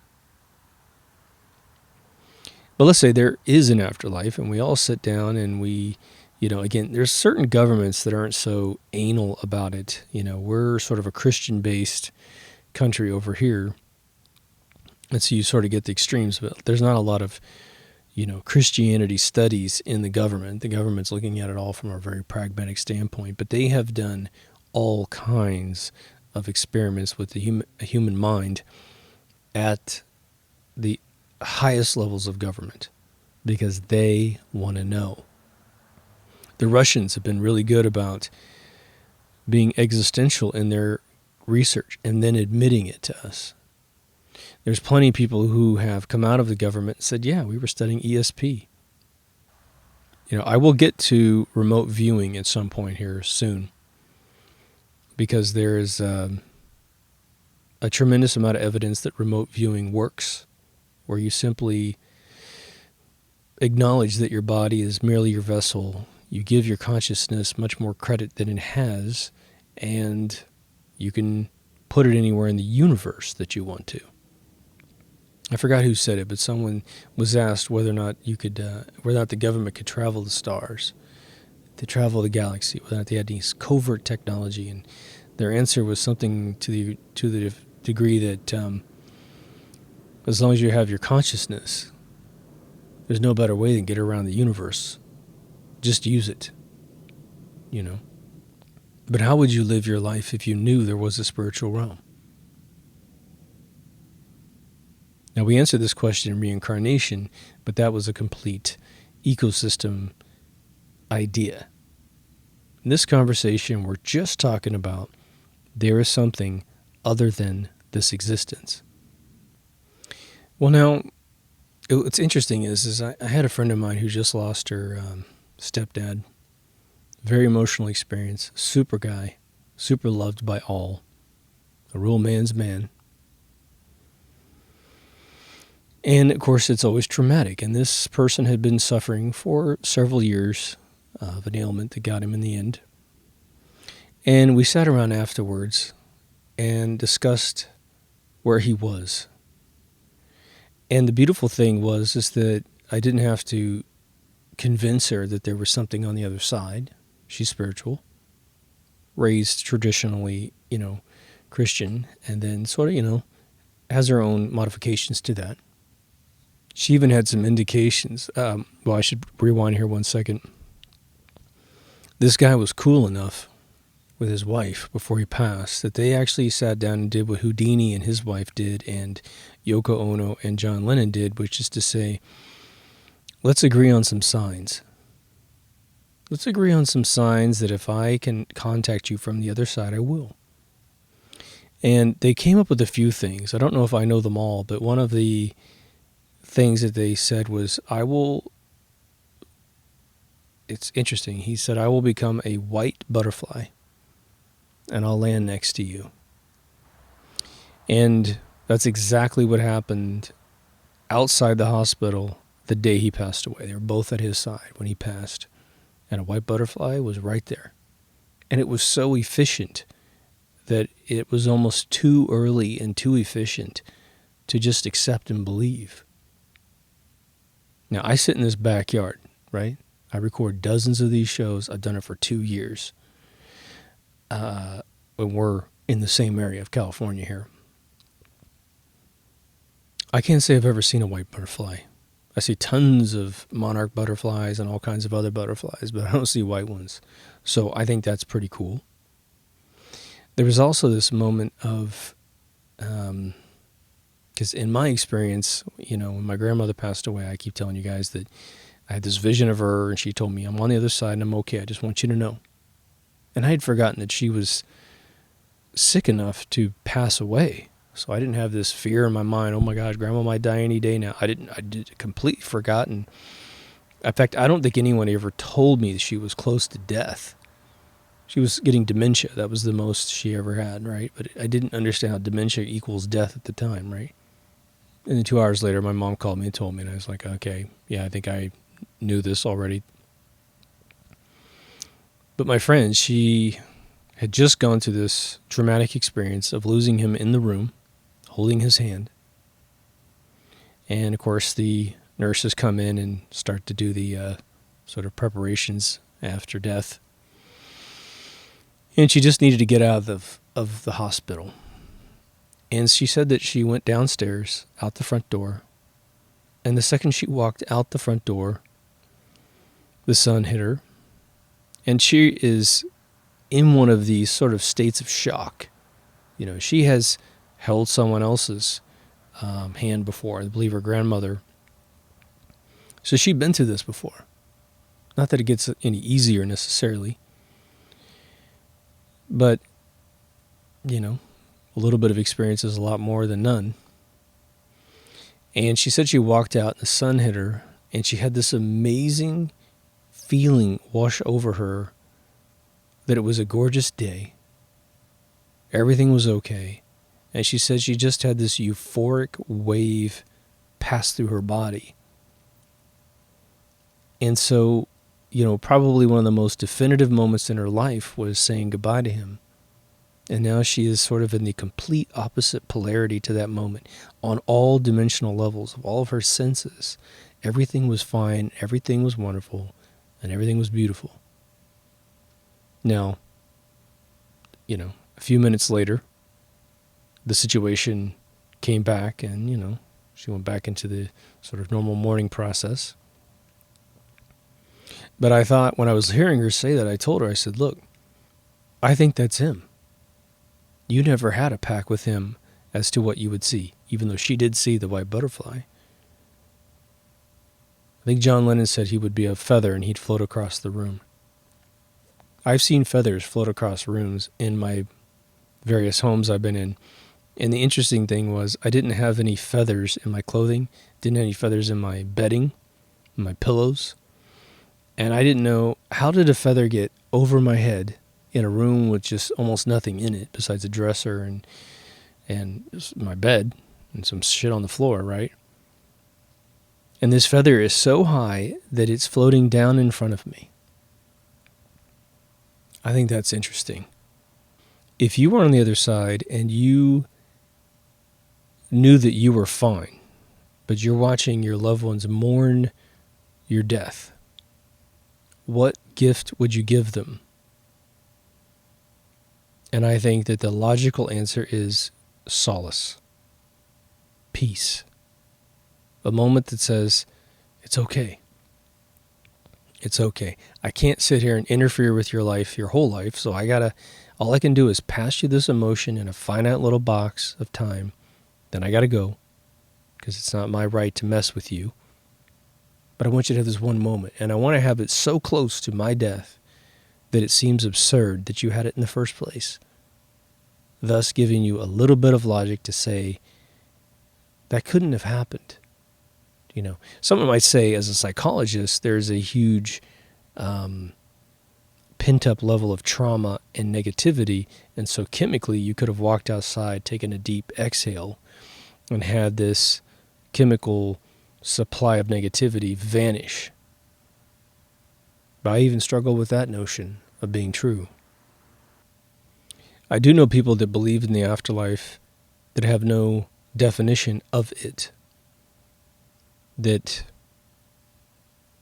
But let's say there is an afterlife and we all sit down and we, again, there's certain governments that aren't so anal about it. We're sort of a Christian-based country over here. And so you sort of get the extremes, but there's not a lot of, Christianity studies in the government. The government's looking at it all from a very pragmatic standpoint, but they have done all kinds of experiments with the human mind at the highest levels of government because they want to know. The Russians have been really good about being existential in their research and then admitting it to us. There's plenty of people who have come out of the government and said, yeah, we were studying ESP. I will get to remote viewing at some point here soon because there is a tremendous amount of evidence that remote viewing works, where you simply acknowledge that your body is merely your vessel. You give your consciousness much more credit than it has, and you can put it anywhere in the universe that you want to. I forgot who said it, but someone was asked whether or not whether or not the government could travel the stars, to travel the galaxy, whether or not they had any covert technology, and their answer was something to the degree that as long as you have your consciousness, there's no better way than get around the universe. Just use it, But how would you live your life if you knew there was a spiritual realm? Now, we answered this question in reincarnation, but that was a complete ecosystem idea. In this conversation, we're just talking about there is something other than this existence. Well, now, what's interesting is I had a friend of mine who just lost her stepdad. Very emotional experience. Super guy. Super loved by all. A real man's man. And, of course, it's always traumatic. And this person had been suffering for several years of an ailment that got him in the end. And we sat around afterwards and discussed where he was. And the beautiful thing is that I didn't have to convince her that there was something on the other side. She's spiritual, raised traditionally, Christian, and then sort of, has her own modifications to that. She even had some indications. I should rewind here 1 second. This guy was cool enough with his wife before he passed, that they actually sat down and did what Houdini and his wife did and Yoko Ono and John Lennon did, which is to say, let's agree on some signs. Let's agree on some signs that if I can contact you from the other side, I will. And they came up with a few things. I don't know if I know them all, but one of the things that they said was, it's interesting. He said, I will become a white butterfly and I'll land next to you. And that's exactly what happened outside the hospital the day he passed away. They were both at his side when he passed. And a white butterfly was right there. And it was so efficient that it was almost too early and too efficient to just accept and believe. Now, I sit in this backyard, right? I record dozens of these shows. I've done it for 2 years. When we're in the same area of California here. I can't say I've ever seen a white butterfly. I see tons of monarch butterflies and all kinds of other butterflies, but I don't see white ones. So I think that's pretty cool. There was also this moment of, because in my experience, when my grandmother passed away, I keep telling you guys that I had this vision of her and she told me, I'm on the other side and I'm okay. I just want you to know. And I had forgotten that she was sick enough to pass away. So I didn't have this fear in my mind, oh my gosh, Grandma might die any day now. I did completely forgotten. In fact, I don't think anyone ever told me that she was close to death. She was getting dementia. That was the most she ever had, right? But I didn't understand how dementia equals death at the time, right? And then 2 hours later, my mom called me and told me, and I was like, okay, yeah, I think I knew this already. But my friend, she had just gone through this traumatic experience of losing him in the room, holding his hand. And of course, the nurses come in and start to do the sort of preparations after death. And she just needed to get out of the hospital. And she said that she went downstairs, out the front door. And the second she walked out the front door, the sun hit her. And she is in one of these sort of states of shock. She has held someone else's hand before, I believe her grandmother. So she'd been through this before. Not that it gets any easier necessarily. But, a little bit of experience is a lot more than none. And she said she walked out and the sun hit her and she had this amazing feeling wash over her that it was a gorgeous day. Everything was okay. And she said she just had this euphoric wave pass through her body. And so, probably one of the most definitive moments in her life was saying goodbye to him. And now she is sort of in the complete opposite polarity to that moment on all dimensional levels of all of her senses. Everything was fine, everything was wonderful, and everything was beautiful. Now, a few minutes later, the situation came back and, she went back into the sort of normal mourning process. But I thought when I was hearing her say that, I told her, I said, look, I think that's him. You never had a pact with him as to what you would see, even though she did see the white butterfly. I think John Lennon said he would be a feather and he'd float across the room. I've seen feathers float across rooms in my various homes I've been in. And the interesting thing was I didn't have any feathers in my clothing, didn't have any feathers in my bedding, in my pillows. And I didn't know, how did a feather get over my head in a room with just almost nothing in it besides a dresser and my bed and some shit on the floor, right? And this feather is so high that it's floating down in front of me. I think that's interesting. If you were on the other side and you knew that you were fine, but you're watching your loved ones mourn your death, what gift would you give them? And I think that the logical answer is solace, peace, a moment that says, it's okay. It's okay. I can't sit here and interfere with your life, your whole life, so I All I can do is pass you this emotion in a finite little box of time. Then I got to go because it's not my right to mess with you. But I want you to have this one moment, and I want to have it so close to my death that it seems absurd that you had it in the first place. Thus giving you a little bit of logic to say, that couldn't have happened. You know, someone might say, as a psychologist, there's a huge pent-up level of trauma and negativity, and so chemically you could have walked outside, taken a deep exhale, and had this chemical supply of negativity vanish. But I even struggle with that notion of being true. I do know people that believe in the afterlife that have no definition of it, that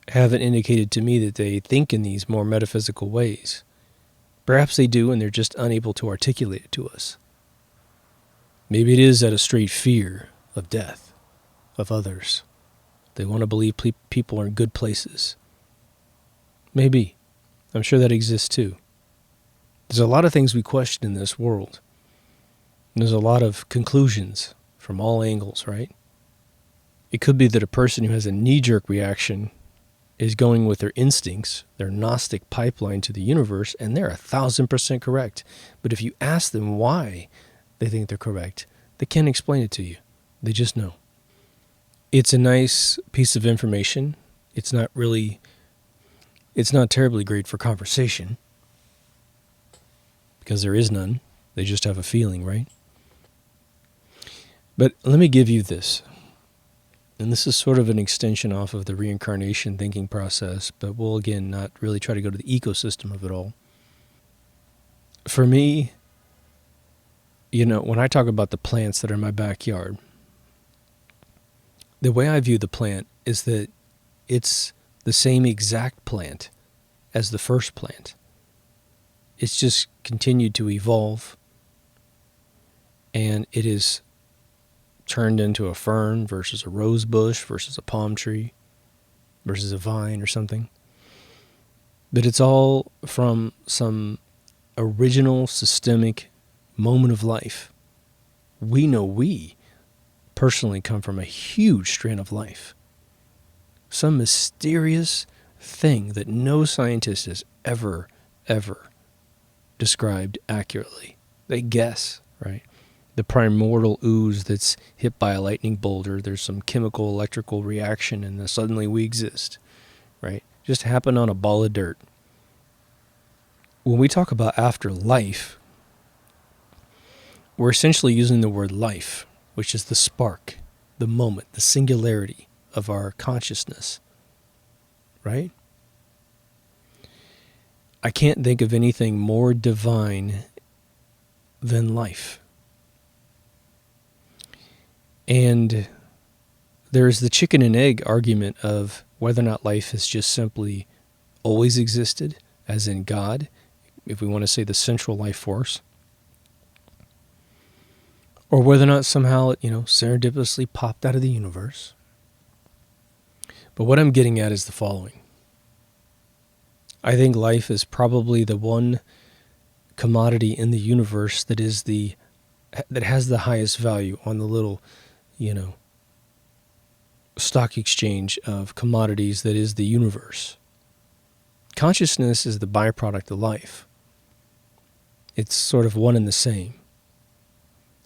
haven't indicated to me that they think in these more metaphysical ways. Perhaps they do, and they're just unable to articulate it to us. Maybe it is out of straight fear of death, of others. They want to believe people are in good places. Maybe. I'm sure that exists too. There's a lot of things we question in this world. And there's a lot of conclusions from all angles, right? It could be that a person who has a knee-jerk reaction is going with their instincts, their Gnostic pipeline to the universe, and they're 1,000% correct. But if you ask them why they think they're correct, they can't explain it to you. They just know. It's a nice piece of information. It's not terribly great for conversation because there is none. They just have a feeling, right? But let me give you this. And this is sort of an extension off of the reincarnation thinking process, but we'll again not really try to go to the ecosystem of it all. For me, you know, when I talk about the plants that are in my backyard, the way I view the plant is that it's the same exact plant as the first plant. It's just continued to evolve, and it is turned into a fern versus a rose bush versus a palm tree versus a vine or something. But it's all from some original systemic moment of life. We know we personally come from a huge strand of life. Some mysterious thing that no scientist has ever described accurately. They guess, right? The primordial ooze that's hit by a lightning boulder, there's some chemical electrical reaction and then suddenly we exist, right? Just happened on a ball of dirt. When we talk about afterlife, we're essentially using the word life, which is the spark, the moment, the singularity of our consciousness, right? I can't think of anything more divine than life. And there's the chicken and egg argument of whether or not life has just simply always existed, as in God, if we want to say the central life force, or whether or not somehow it, serendipitously popped out of the universe. But what I'm getting at is the following. I think life is probably the one commodity in the universe that has the highest value on the little, stock exchange of commodities that is the universe. Consciousness is the byproduct of life. It's sort of one and the same.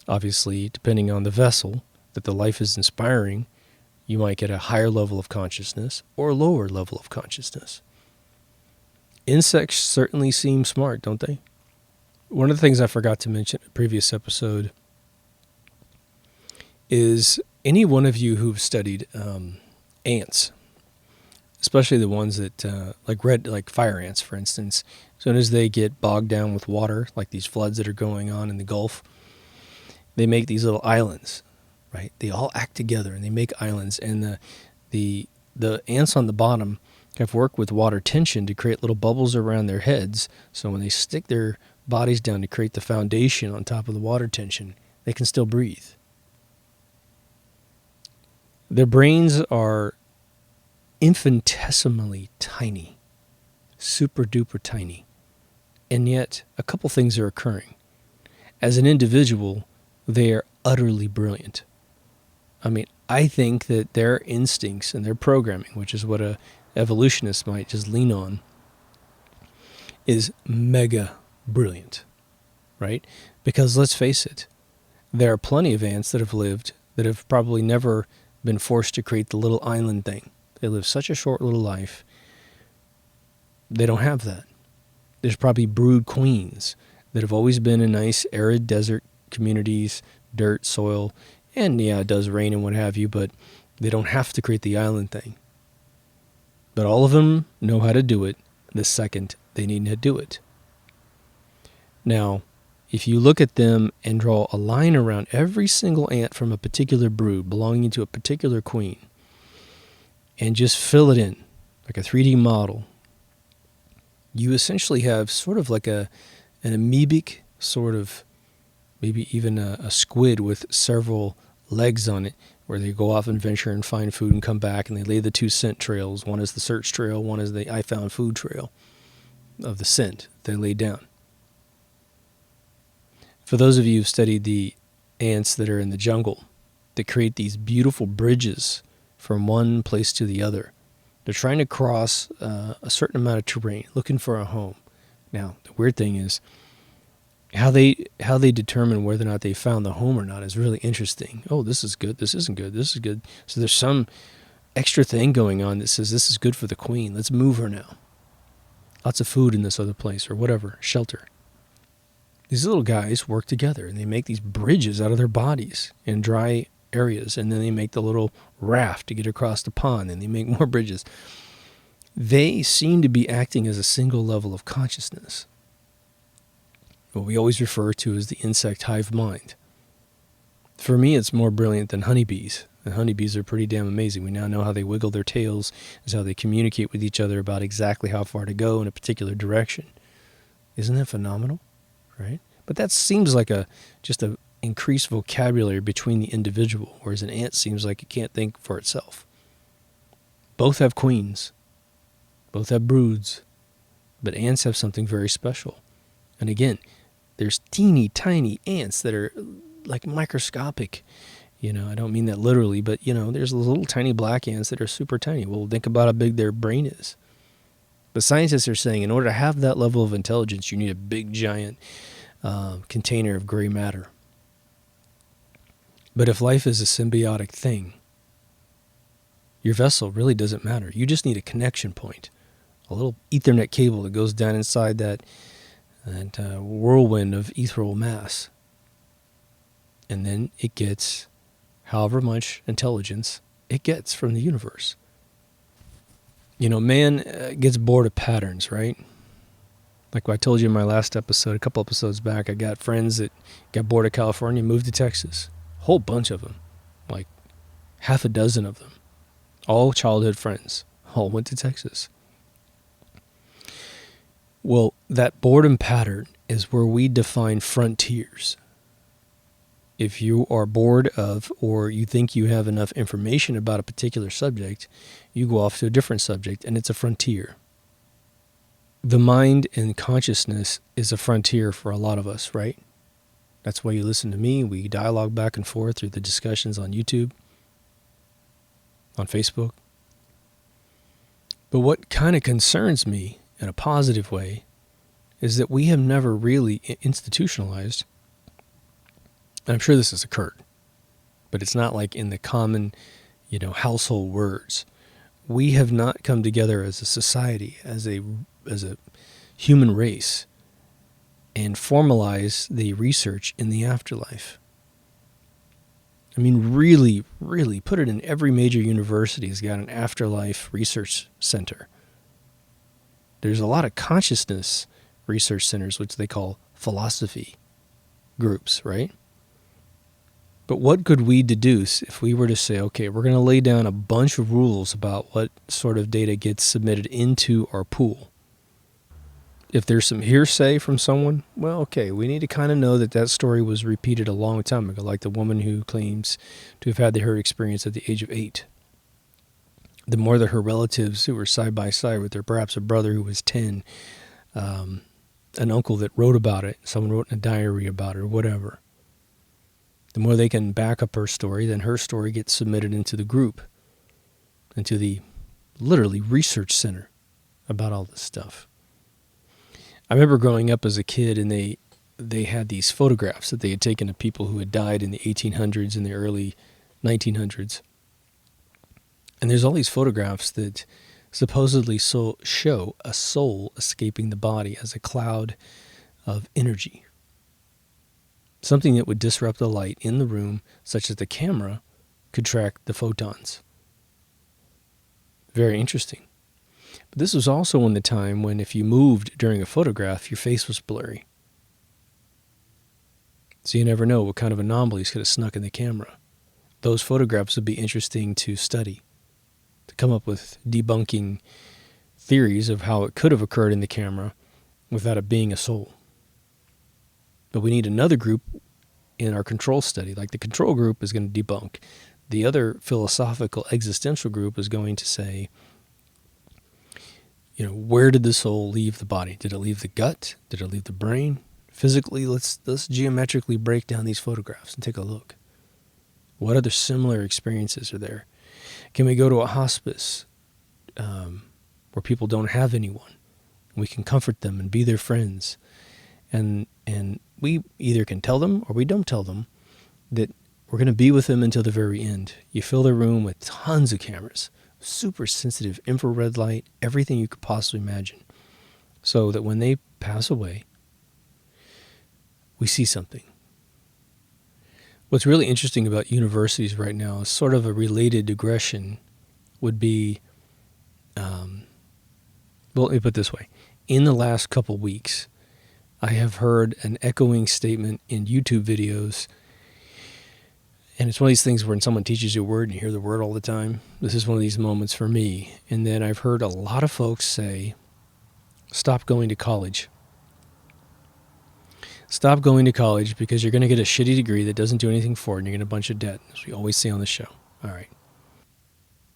Obviously, depending on the vessel that the life is inspiring, you might get a higher level of consciousness or a lower level of consciousness. Insects certainly seem smart, don't they? One of the things I forgot to mention in a previous episode is any one of you who've studied ants, especially the ones that, like fire ants, for instance, as soon as they get bogged down with water, like these floods that are going on in the Gulf, they make these little islands, right? They all act together and they make islands, and the ants on the bottom have worked with water tension to create little bubbles around their heads, so when they stick their bodies down to create the foundation on top of the water tension, they can still breathe. Their brains are infinitesimally tiny, super duper tiny. And yet, a couple things are occurring. As an individual, they are utterly brilliant. I mean, I think that their instincts and their programming, which is what a evolutionist might just lean on, is mega brilliant, right? Because let's face it, there are plenty of ants that have lived that have probably never been forced to create the little island thing. They live such a short little life. They don't have that. There's probably brood queens that have always been in nice arid desert communities, dirt, soil, and yeah, it does rain and what have you, but they don't have to create the island thing. But all of them know how to do it the second they need to do it. Now, if you look at them and draw a line around every single ant from a particular brood belonging to a particular queen, and just fill it in like a 3D model, you essentially have sort of like an amoebic sort of, maybe even a squid with several legs on it, where they go off and venture and find food and come back, and they lay the two scent trails. One is the search trail, one is the I found food trail of the scent they lay down. For those of you who've studied the ants that are in the jungle, that create these beautiful bridges from one place to the other. They're trying to cross a certain amount of terrain, looking for a home. Now, the weird thing is, how they determine whether or not they found the home or not is really interesting. Oh, this is good. This isn't good. This is good. So there's some extra thing going on that says this is good for the queen. Let's move her now. Lots of food in this other place or whatever, shelter. These little guys work together and they make these bridges out of their bodies in dry areas, and then they make the little raft to get across the pond, and they make more bridges. They seem to be acting as a single level of consciousness, what we always refer to as the insect hive mind. For me, it's more brilliant than honeybees. And honeybees are pretty damn amazing. We now know how they wiggle their tails, is how they communicate with each other about exactly how far to go in a particular direction. Isn't that phenomenal? Right? But that seems like just a increased vocabulary between the individual, whereas an ant seems like it can't think for itself. Both have queens. Both have broods. But ants have something very special. And again, there's teeny tiny ants that are like microscopic. I don't mean that literally, but there's those little tiny black ants that are super tiny. Well, think about how big their brain is. But scientists are saying in order to have that level of intelligence, you need a big, giant container of gray matter. But if life is a symbiotic thing, your vessel really doesn't matter. You just need a connection point, a little Ethernet cable that goes down inside that whirlwind of ethereal mass. And then it gets however much intelligence it gets from the universe. Man gets bored of patterns, right? Like I told you in my last episode, a couple episodes back, I got friends that got bored of California, moved to Texas. A whole bunch of them, like half a dozen of them. All childhood friends, all went to Texas. Well, that boredom pattern is where we define frontiers. If you are bored of, or you think you have enough information about a particular subject, you go off to a different subject, and it's a frontier. The mind and consciousness is a frontier for a lot of us, right? That's why you listen to me. We dialogue back and forth through the discussions on YouTube, on Facebook. But what kind of concerns me in a positive way is that we have never really institutionalized. And I'm sure this has occurred, but it's not like in the common, household words. We have not come together as a society, as a human race, and formalize the research in the afterlife. I mean, really, really put it in every major university has got an afterlife research center. There's a lot of consciousness research centers, which they call philosophy groups, right? But what could we deduce if we were to say, okay, we're going to lay down a bunch of rules about what sort of data gets submitted into our pool? If there's some hearsay from someone, well, okay, we need to kind of know that story was repeated a long time ago, like the woman who claims to have had her experience at the age of 8. The more that her relatives who were side by side with her, perhaps a brother who was 10, an uncle that wrote about it, someone wrote in a diary about it or whatever. The more they can back up her story, then her story gets submitted into the group, into the literally research center about all this stuff. I remember growing up as a kid, and they had these photographs that they had taken of people who had died in the 1800s and the early 1900s. And there's all these photographs that supposedly show a soul escaping the body as a cloud of energy. Something that would disrupt the light in the room such that the camera could track the photons. Very interesting. But this was also in the time when if you moved during a photograph, your face was blurry. So you never know what kind of anomalies could have snuck in the camera. Those photographs would be interesting to study, to come up with debunking theories of how it could have occurred in the camera without it being a soul. But we need another group in our control study. Like the control group is going to debunk. The other philosophical existential group is going to say, where did the soul leave the body? Did it leave the gut? Did it leave the brain? Physically, let's geometrically break down these photographs and take a look. What other similar experiences are there? Can we go to a hospice where people don't have anyone? We can comfort them and be their friends. And we either can tell them or we don't tell them that we're going to be with them until the very end. You fill the room with tons of cameras, super sensitive infrared light, everything you could possibly imagine, so that when they pass away, we see something. What's really interesting about universities right now is sort of a related digression would be, let me put it this way. In the last couple weeks, I have heard an echoing statement in YouTube videos, and it's one of these things when someone teaches you a word and you hear the word all the time. This is one of these moments for me. And then I've heard a lot of folks say, stop going to college. Stop going to college because you're going to get a shitty degree that doesn't do anything for it and you're going to get a bunch of debt, as we always say on the show. All right.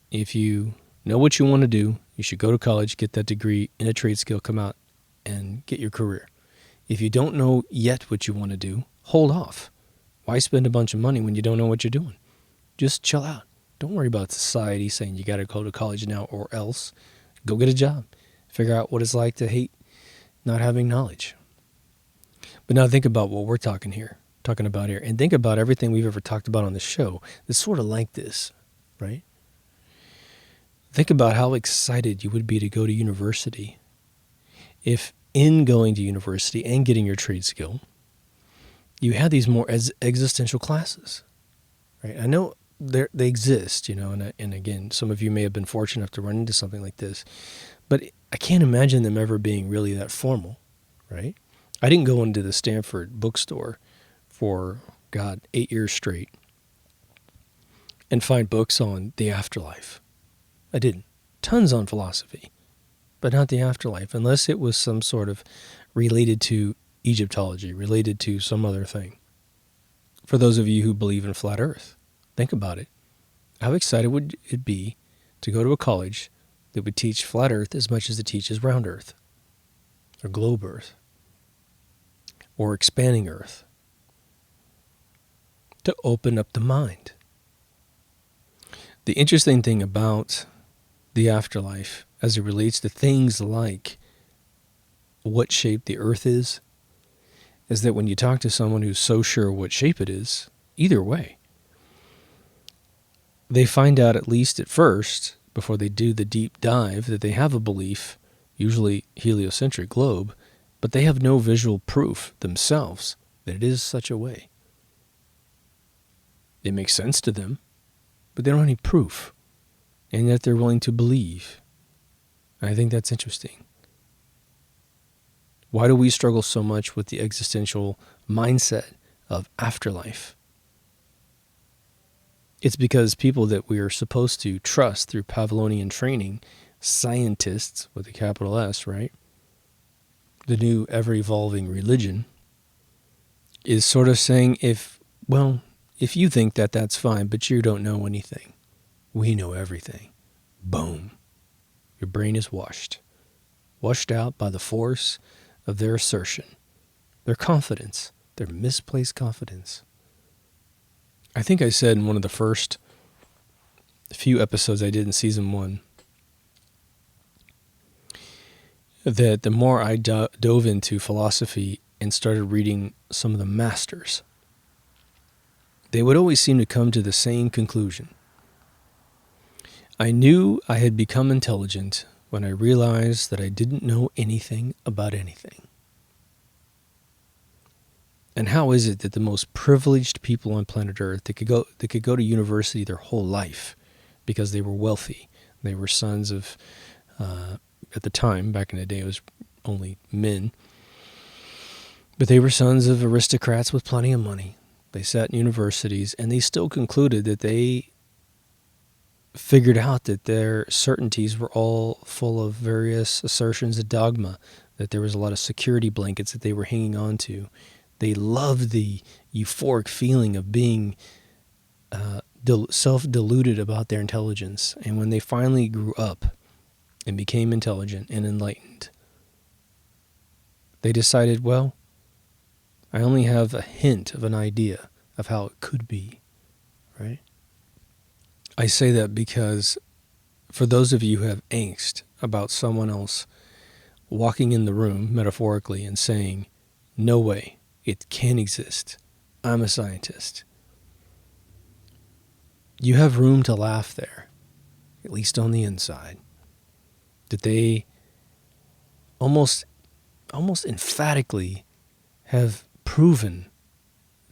If you know what you want to do, you should go to college, get that degree in a trade skill, come out and get your career. If you don't know yet what you want to do, hold off. Why spend a bunch of money when you don't know what you're doing? Just chill out. Don't worry about society saying you got to go to college now or else. Go get a job. Figure out what it's like to hate not having knowledge. But now think about what we're talking about here, and think about everything we've ever talked about on the show that's sort of like this, right? Think about how excited you would be to go to university if in going to university and getting your trade skill, you had these more existential classes, right? I know they exist, and again, some of you may have been fortunate enough to run into something like this, but I can't imagine them ever being really that formal, right? I didn't go into the Stanford bookstore for, 8 years straight and find books on the afterlife. I didn't. Tons on philosophy, but not the afterlife, unless it was some sort of related to Egyptology, related to some other thing. For those of you who believe in flat earth, think about it. How excited would it be to go to a college that would teach flat earth as much as it teaches round earth, or globe earth, or expanding earth, to open up the mind? The interesting thing about the afterlife as it relates to things like what shape the earth is that when you talk to someone who's so sure what shape it is, either way, they find out at least at first, before they do the deep dive, that they have a belief, usually heliocentric globe, but they have no visual proof themselves that it is such a way. It makes sense to them, but they don't have any proof, and yet they're willing to believe. And I think that's interesting. Why do we struggle so much with the existential mindset of afterlife? It's because people that we are supposed to trust through Pavlovian training, scientists with a capital S, right? The new ever-evolving religion is sort of saying, if you think that, that's fine, but you don't know anything. We know everything. Boom. Your brain is washed out by the force of their assertion, their confidence, their misplaced confidence. I think I said in one of the first few episodes I did in season 1 that the more I dove into philosophy and started reading some of the masters, they would always seem to come to the same conclusion. I knew I had become intelligent when I realized that I didn't know anything about anything. And how is it that the most privileged people on planet Earth that could go to university their whole life because they were wealthy, they were sons of, at the time, back in the day it was only men, but they were sons of aristocrats with plenty of money. They sat in universities and they still concluded that they figured out that their certainties were all full of various assertions of dogma, that there was a lot of security blankets that they were hanging on to. They loved the euphoric feeling of being self-deluded about their intelligence. And when they finally grew up and became intelligent and enlightened, they decided, well, I only have a hint of an idea of how it could be, right? I say that because for those of you who have angst about someone else walking in the room, metaphorically, and saying, no way, it can't exist, I'm a scientist, you have room to laugh there, at least on the inside, that they almost emphatically have proven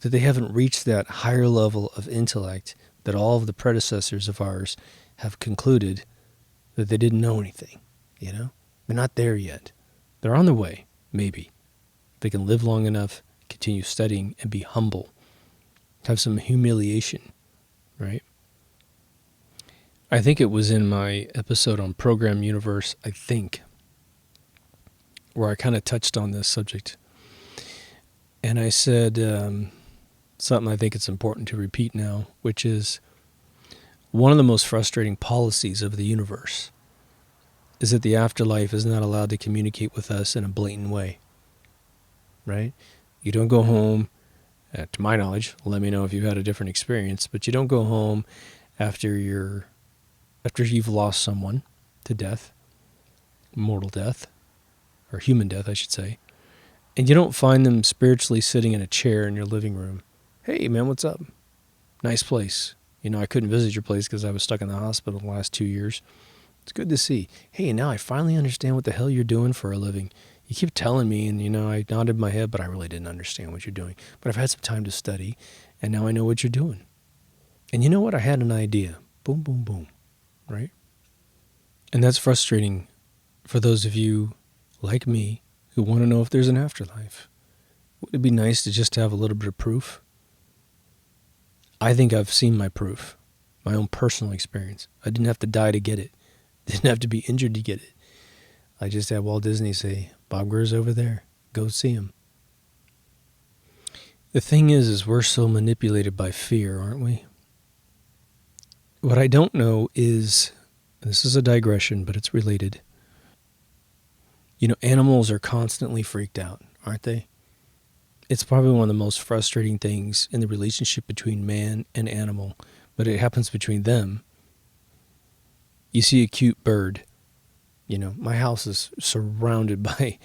that they haven't reached that higher level of intellect that all of the predecessors of ours have concluded that they didn't know anything, you know? They're not there yet. They're on their way, maybe. They can live long enough, continue studying, and be humble. Have some humiliation, right? I think it was in my episode on Program Universe, where I kind of touched on this subject. And I said something I think it's important to repeat now, which is one of the most frustrating policies of the universe is that the afterlife is not allowed to communicate with us in a blatant way, right? You don't go home, to my knowledge, let me know if you've had a different experience, but you don't go home after you've lost someone to death, mortal death, or human death, I should say, and you don't find them spiritually sitting in a chair in your living room. Hey, man, what's up? Nice place. You know, I couldn't visit your place because I was stuck in the hospital the last 2 years. It's good to see. Hey, now I finally understand what the hell you're doing for a living. You keep telling me, and, you know, I nodded my head, but I really didn't understand what you're doing. But I've had some time to study, and now I know what you're doing. And you know what? I had an idea. Boom, boom, boom. Right? And that's frustrating for those of you like me who want to know if there's an afterlife. Would it be nice to just have a little bit of proof? I think I've seen my proof, my own personal experience. I didn't have to die to get it. Didn't have to be injured to get it. I just had Walt Disney say, Bob Greer's over there. Go see him. The thing is we're so manipulated by fear, aren't we? What I don't know is, and this is a digression, but it's related. You know, animals are constantly freaked out, aren't they? It's probably one of the most frustrating things in the relationship between man and animal, but it happens between them. You see a cute bird. You know, my house is surrounded by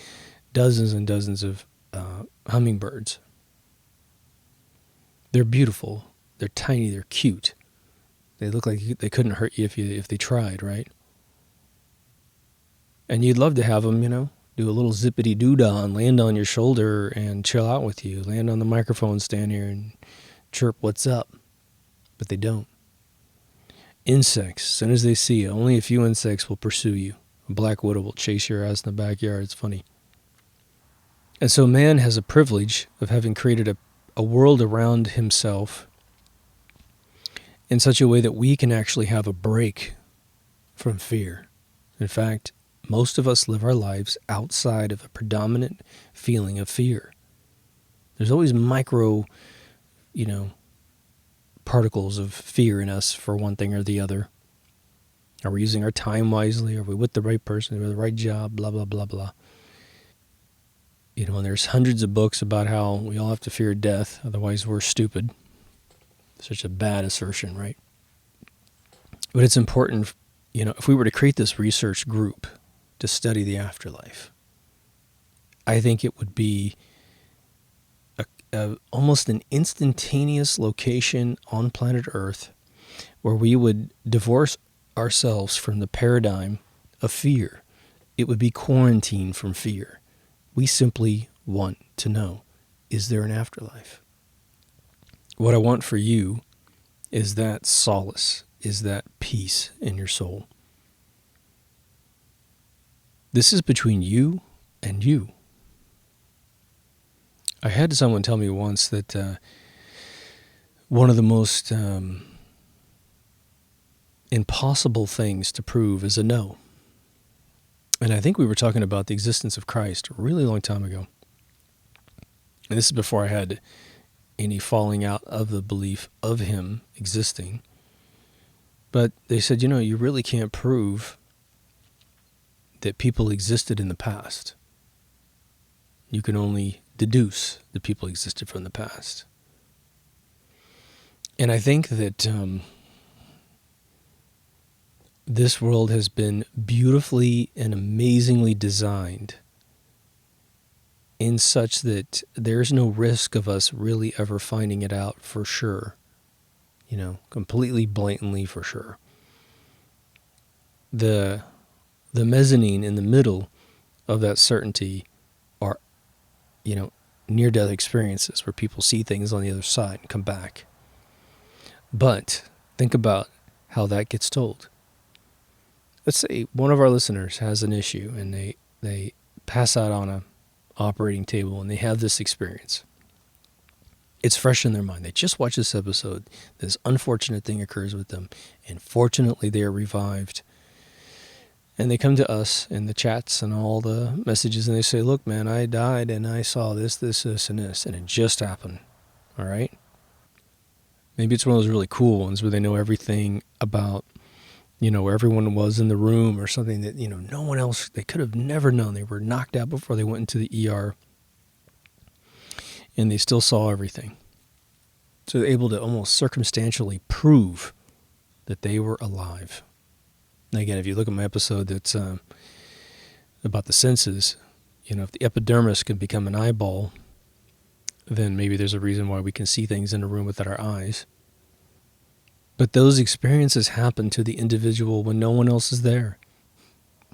dozens and dozens of hummingbirds. They're beautiful. They're tiny. They're cute. They look like they couldn't hurt you if they tried, right? And you'd love to have them, you know, do a little zippity-doo-dah and land on your shoulder and chill out with you. Land on the microphone stand here and chirp, what's up? But they don't. Insects, as soon as they see you, only a few insects will pursue you. A black widow will chase your ass in the backyard. It's funny. And so man has a privilege of having created a world around himself in such a way that we can actually have a break from fear. In fact, most of us live our lives outside of a predominant feeling of fear. There's always micro, particles of fear in us for one thing or the other. Are we using our time wisely? Are we with the right person? Are we with the right job? Blah, blah, blah, blah. And there's hundreds of books about how we all have to fear death, otherwise we're stupid. Such a bad assertion, right? But it's important, if we were to create this research group to study the afterlife, I think it would be almost an instantaneous location on planet Earth where we would divorce ourselves from the paradigm of fear. It would be quarantine from fear. We simply want to know, is there an afterlife? What I want for you is that solace, is that peace in your soul. This is between you and you. I had someone tell me once that one of the most impossible things to prove is a no. And I think we were talking about the existence of Christ a really long time ago. And this is before I had any falling out of the belief of him existing. But they said, you really can't prove that people existed in the past. You can only deduce that people existed from the past. And I think that this world has been beautifully and amazingly designed in such that there's no risk of us really ever finding it out for sure. Completely blatantly for sure. The mezzanine in the middle of that certainty are, near-death experiences where people see things on the other side and come back. But think about how that gets told. Let's say one of our listeners has an issue and they pass out on an operating table and they have this experience. It's fresh in their mind. They just watched this episode. This unfortunate thing occurs with them. And fortunately, they are revived. And they come to us in the chats and all the messages and they say, look, man, I died and I saw this, and this. And it just happened. All right? Maybe it's one of those really cool ones where they know everything about, where everyone was in the room or something that, no one else, they could have never known. They were knocked out before they went into the ER. And they still saw everything. So they're able to almost circumstantially prove that they were alive. Now again, if you look at my episode that's about the senses, if the epidermis can become an eyeball, then maybe there's a reason why we can see things in a room without our eyes. But those experiences happen to the individual when no one else is there,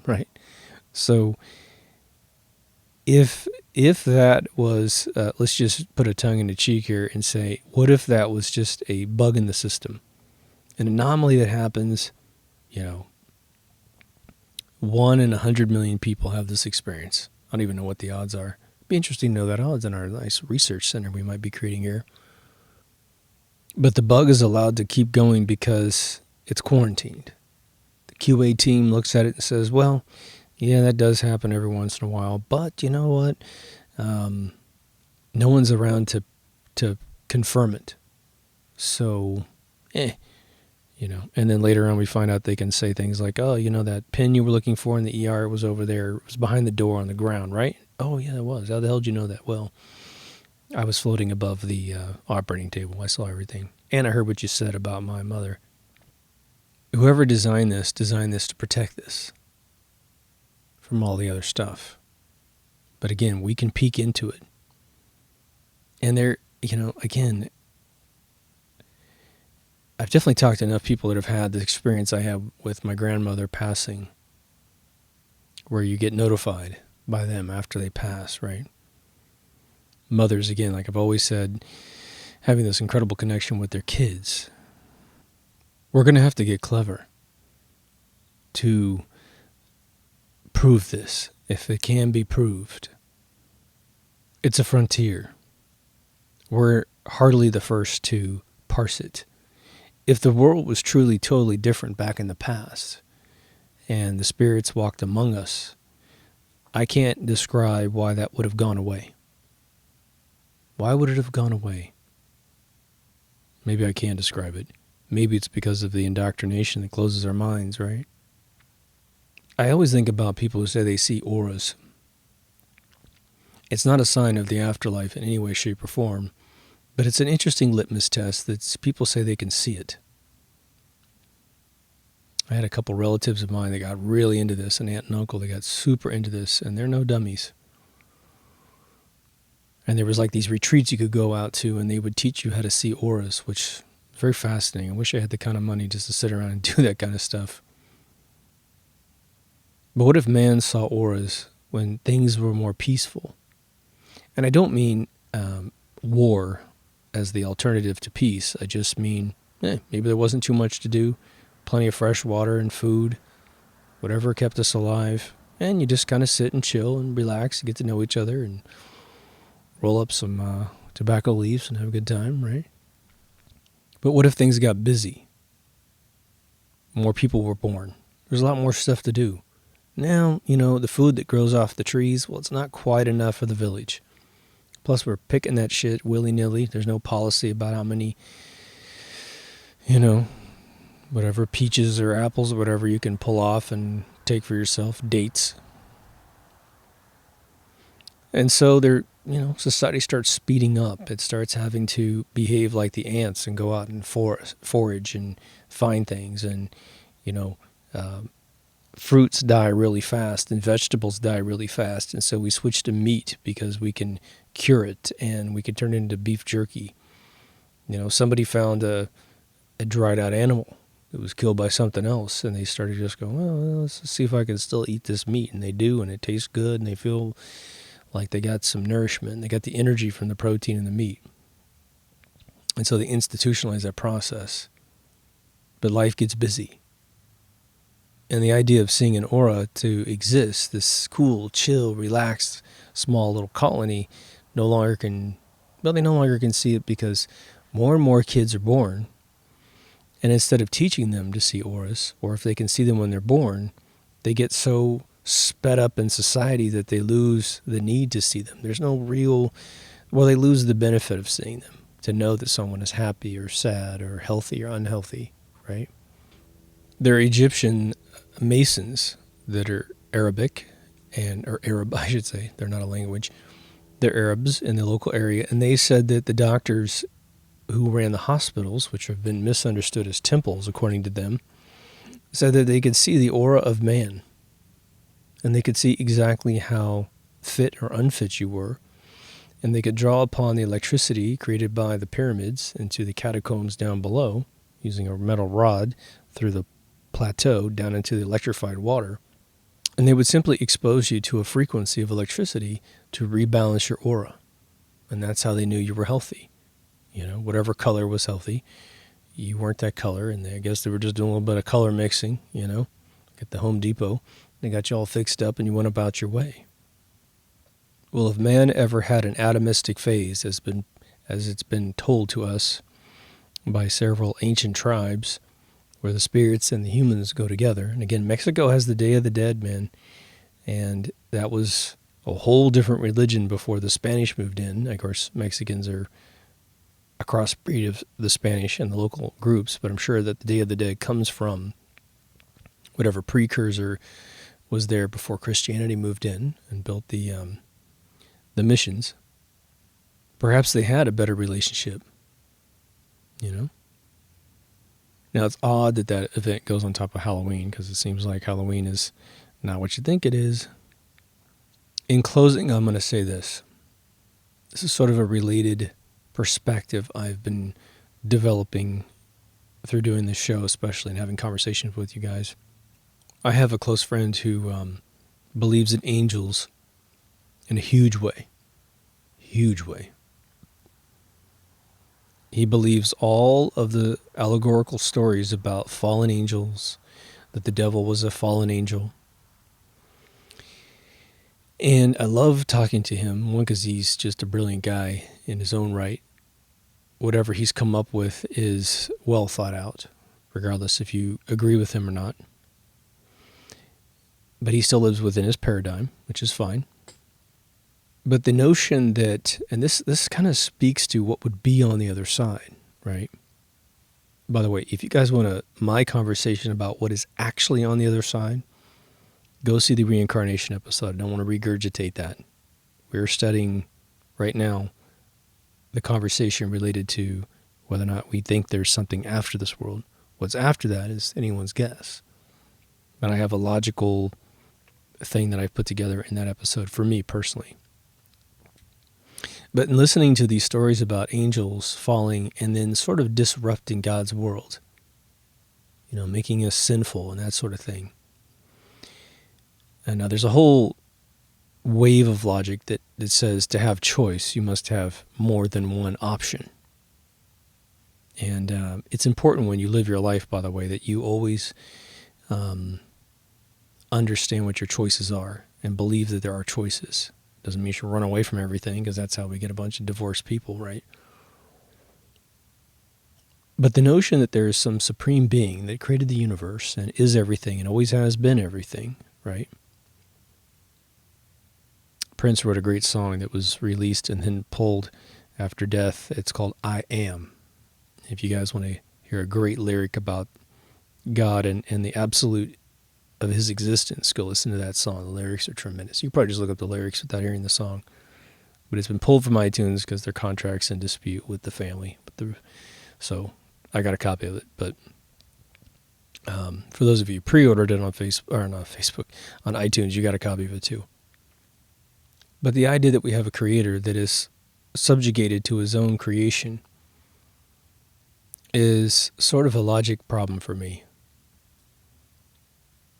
right? So if that was, let's just put a tongue in the cheek here and say, what if that was just a bug in the system? An anomaly that happens, 1 in 100 million people have this experience. I don't even know what the odds are. It'd be interesting to know that odds in our nice research center we might be creating here. But the bug is allowed to keep going because it's quarantined. The QA team looks at it and says, well, yeah, that does happen every once in a while, but you know what? No one's around to confirm it. So, and then later on we find out they can say things like, oh, that pin you were looking for in the ER was over there. It was behind the door on the ground, right? Oh, yeah, it was. How the hell did you know that? Well, I was floating above the operating table. I saw everything. And I heard what you said about my mother. Whoever designed this to protect this from all the other stuff. But again, we can peek into it. And there, again, I've definitely talked to enough people that have had the experience I have with my grandmother passing, where you get notified by them after they pass, right? Mothers, again, like I've always said, having this incredible connection with their kids. We're going to have to get clever to prove this, if it can be proved. It's a frontier. We're hardly the first to parse it. If the world was truly, totally different back in the past, and the spirits walked among us, I can't describe why that would have gone away. Why would it have gone away? Maybe I can describe it. Maybe it's because of the indoctrination that closes our minds, right? I always think about people who say they see auras. It's not a sign of the afterlife in any way, shape, or form, but it's an interesting litmus test that people say they can see it. I had a couple relatives of mine that got really into this, an aunt and uncle that got super into this, and they're no dummies. And there was like these retreats you could go out to, and they would teach you how to see auras, which is very fascinating. I wish I had the kind of money just to sit around and do that kind of stuff. But what if man saw auras when things were more peaceful? And I don't mean war as the alternative to peace. I just mean maybe there wasn't too much to do, plenty of fresh water and food, whatever kept us alive, and you just kind of sit and chill and relax, get to know each other, and roll up some tobacco leaves and have a good time, right? But what if things got busy? More people were born. There's a lot more stuff to do. Now, the food that grows off the trees, well, it's not quite enough for the village. Plus, we're picking that shit willy-nilly. There's no policy about how many, whatever, peaches or apples or whatever you can pull off and take for yourself, dates. And so society starts speeding up. It starts having to behave like the ants and go out and forage and find things. And, fruits die really fast and vegetables die really fast. And so we switch to meat because we can cure it and we can turn it into beef jerky. Somebody found a dried out animal that was killed by something else, and they started just going, well, let's see if I can still eat this meat. And they do, and it tastes good, and they feel like they got some nourishment. They got the energy from the protein in the meat. And so they institutionalize that process. But life gets busy. And the idea of seeing an aura to exist, this cool, chill, relaxed, small little colony, they no longer can see it because more and more kids are born. And instead of teaching them to see auras, or if they can see them when they're born, they get so sped up in society that they lose the need to see them. There's no they lose the benefit of seeing them, to know that someone is happy or sad or healthy or unhealthy, right? There are Egyptian masons that are Arabic, or Arab, I should say. They're not a language. They're Arabs in the local area, and they said that the doctors who ran the hospitals, which have been misunderstood as temples, according to them, said that they could see the aura of man, and they could see exactly how fit or unfit you were, and they could draw upon the electricity created by the pyramids into the catacombs down below, using a metal rod through the plateau down into the electrified water, and they would simply expose you to a frequency of electricity to rebalance your aura. And that's how they knew you were healthy. Whatever color was healthy, you weren't that color, and I guess they were just doing a little bit of color mixing, at the Home Depot. They got you all fixed up and you went about your way. Well, if man ever had an atomistic phase, as it's been told to us by several ancient tribes, where the spirits and the humans go together. And again, Mexico has the Day of the Dead, man. And that was a whole different religion before the Spanish moved in. Of course, Mexicans are a crossbreed of the Spanish and the local groups, but I'm sure that the Day of the Dead comes from whatever precursor was there before Christianity moved in and built the missions. Perhaps they had a better relationship, Now, it's odd that event goes on top of Halloween, because it seems like Halloween is not what you think it is. In closing, I'm going to say this. This is sort of a related perspective I've been developing through doing this show, especially, and having conversations with you guys. I have a close friend who believes in angels in a huge way. Huge way. He believes all of the allegorical stories about fallen angels, that the devil was a fallen angel. And I love talking to him, one, because he's just a brilliant guy in his own right. Whatever he's come up with is well thought out, regardless if you agree with him or not. But he still lives within his paradigm, which is fine. But the notion that, and this kind of speaks to what would be on the other side, right? By the way, if you guys want my conversation about what is actually on the other side, go see the reincarnation episode. I don't want to regurgitate that. We're studying right now the conversation related to whether or not we think there's something after this world. What's after that is anyone's guess. But I have a logical thing that I've put together in that episode for me personally. But in listening to these stories about angels falling and then sort of disrupting God's world, making us sinful and that sort of thing. And now there's a whole wave of logic that says to have choice, you must have more than one option. And it's important when you live your life, by the way, that you always understand what your choices are and believe that there are choices. Doesn't mean you should run away from everything, because that's how we get a bunch of divorced people, right? But the notion that there is some supreme being that created the universe and is everything and always has been everything, right? Prince wrote a great song that was released and then pulled after death. It's called I Am. If you guys want to hear a great lyric about God and the absolute of his existence, go listen to that song. The lyrics are tremendous. You can probably just look up the lyrics without hearing the song. But it's been pulled from iTunes because their contract's in dispute with the family. So I got a copy of it. But for those of you who pre-ordered it on on iTunes, you got a copy of it too. But the idea that we have a creator that is subjugated to his own creation is sort of a logic problem for me.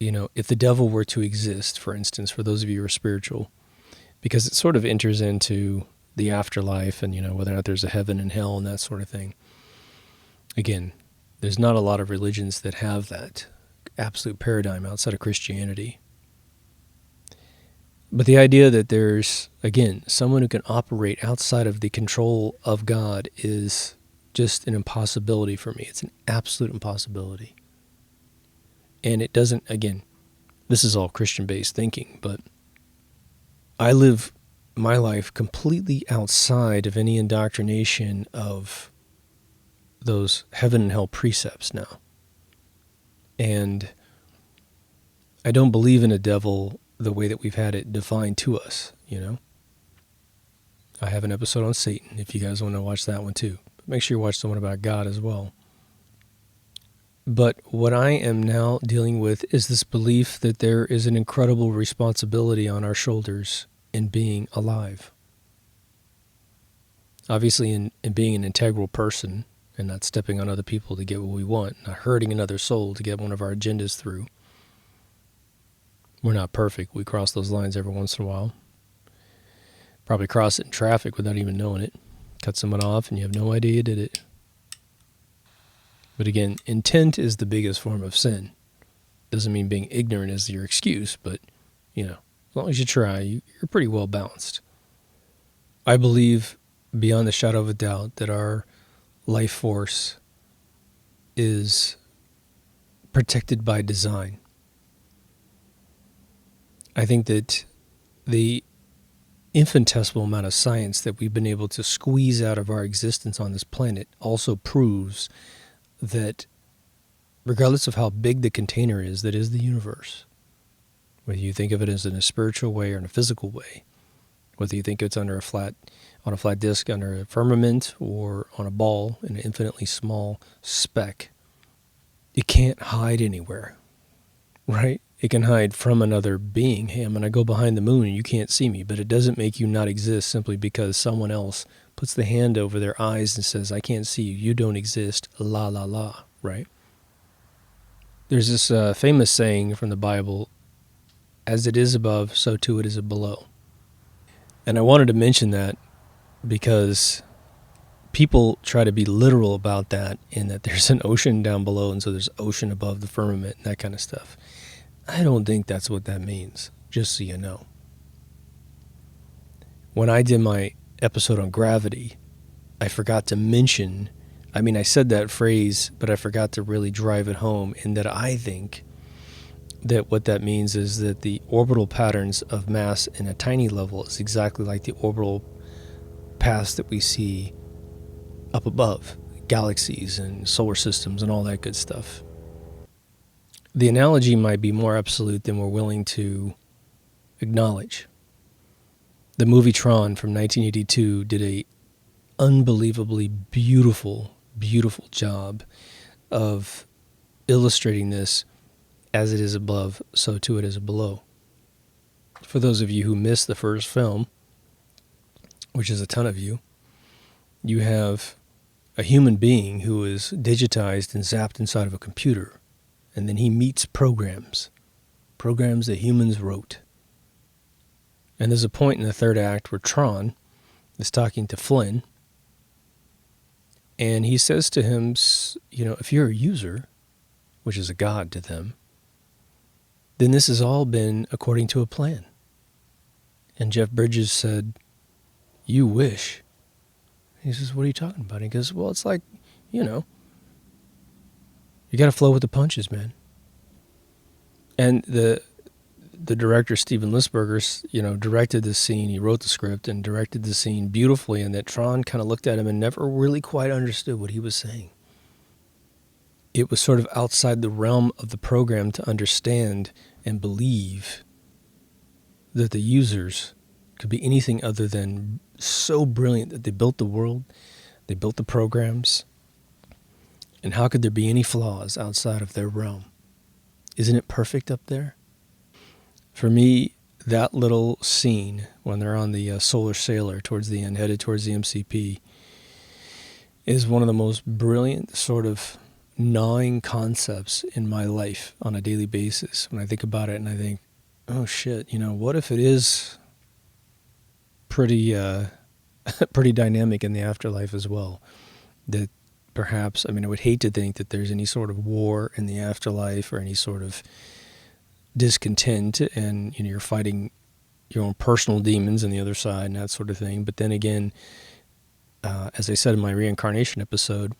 If the devil were to exist, for instance, for those of you who are spiritual, because it sort of enters into the afterlife and, whether or not there's a heaven and hell and that sort of thing. Again, there's not a lot of religions that have that absolute paradigm outside of Christianity. But the idea that there's, again, someone who can operate outside of the control of God is just an impossibility for me. It's an absolute impossibility. And it doesn't, again, this is all Christian-based thinking, but I live my life completely outside of any indoctrination of those heaven and hell precepts now. And I don't believe in a devil the way that we've had it defined to us, I have an episode on Satan if you guys want to watch that one too. But make sure you watch the one about God as well. But what I am now dealing with is this belief that there is an incredible responsibility on our shoulders in being alive. Obviously, in being an integral person and not stepping on other people to get what we want, not hurting another soul to get one of our agendas through. We're not perfect. We cross those lines every once in a while. Probably cross it in traffic without even knowing it. Cut someone off and you have no idea you did it. But again, intent is the biggest form of sin. Doesn't mean being ignorant is your excuse, but, as long as you try, you're pretty well balanced. I believe beyond the shadow of a doubt that our life force is protected by design. I think that the infinitesimal amount of science that we've been able to squeeze out of our existence on this planet also proves that regardless of how big the container is that is the universe, whether you think of it as in a spiritual way or in a physical way, whether you think it's on a flat disk under a firmament or on a ball in an infinitely small speck, it can't hide anywhere, right? It can hide from another being. Hey, I'm going to go behind the moon and you can't see me, but it doesn't make you not exist simply because someone else puts the hand over their eyes and says, I can't see you, you don't exist, la la la, right? There's this famous saying from the Bible, as it is above, so too it is below. And I wanted to mention that because people try to be literal about that, in that there's an ocean down below and so there's ocean above the firmament and that kind of stuff. I don't think that's what that means, just so you know. When I did my episode on gravity, I forgot to mention, I said that phrase, but I forgot to really drive it home, in that I think that what that means is that the orbital patterns of mass in a tiny level is exactly like the orbital paths that we see up above, galaxies and solar systems and all that good stuff. The analogy might be more absolute than we're willing to acknowledge. The movie Tron from 1982 did a unbelievably beautiful, beautiful job of illustrating this. As it is above, so too it is below. For those of you who missed the first film, which is a ton of you, you have a human being who is digitized and zapped inside of a computer, and then he meets programs that humans wrote. And there's a point in the third act where Tron is talking to Flynn, and he says to him, if you're a user, which is a god to them, then this has all been according to a plan. And Jeff Bridges said, you wish. He says, what are you talking about? He goes, well, it's like, you got to flow with the punches, man. And the director, Steven Lisberger, directed this scene. He wrote the script and directed the scene beautifully, and that Tron kind of looked at him and never really quite understood what he was saying. It was sort of outside the realm of the program to understand and believe that the users could be anything other than so brilliant that they built the world, they built the programs, and how could there be any flaws outside of their realm? Isn't it perfect up there? For me, that little scene when they're on the Solar Sailor towards the end, headed towards the MCP, is one of the most brilliant sort of gnawing concepts in my life on a daily basis. When I think about it and I think, oh shit, what if it is pretty dynamic in the afterlife as well? That perhaps, I would hate to think that there's any sort of war in the afterlife or any sort of discontent and you're fighting your own personal demons on the other side and that sort of thing. But then again, as I said in my reincarnation episode,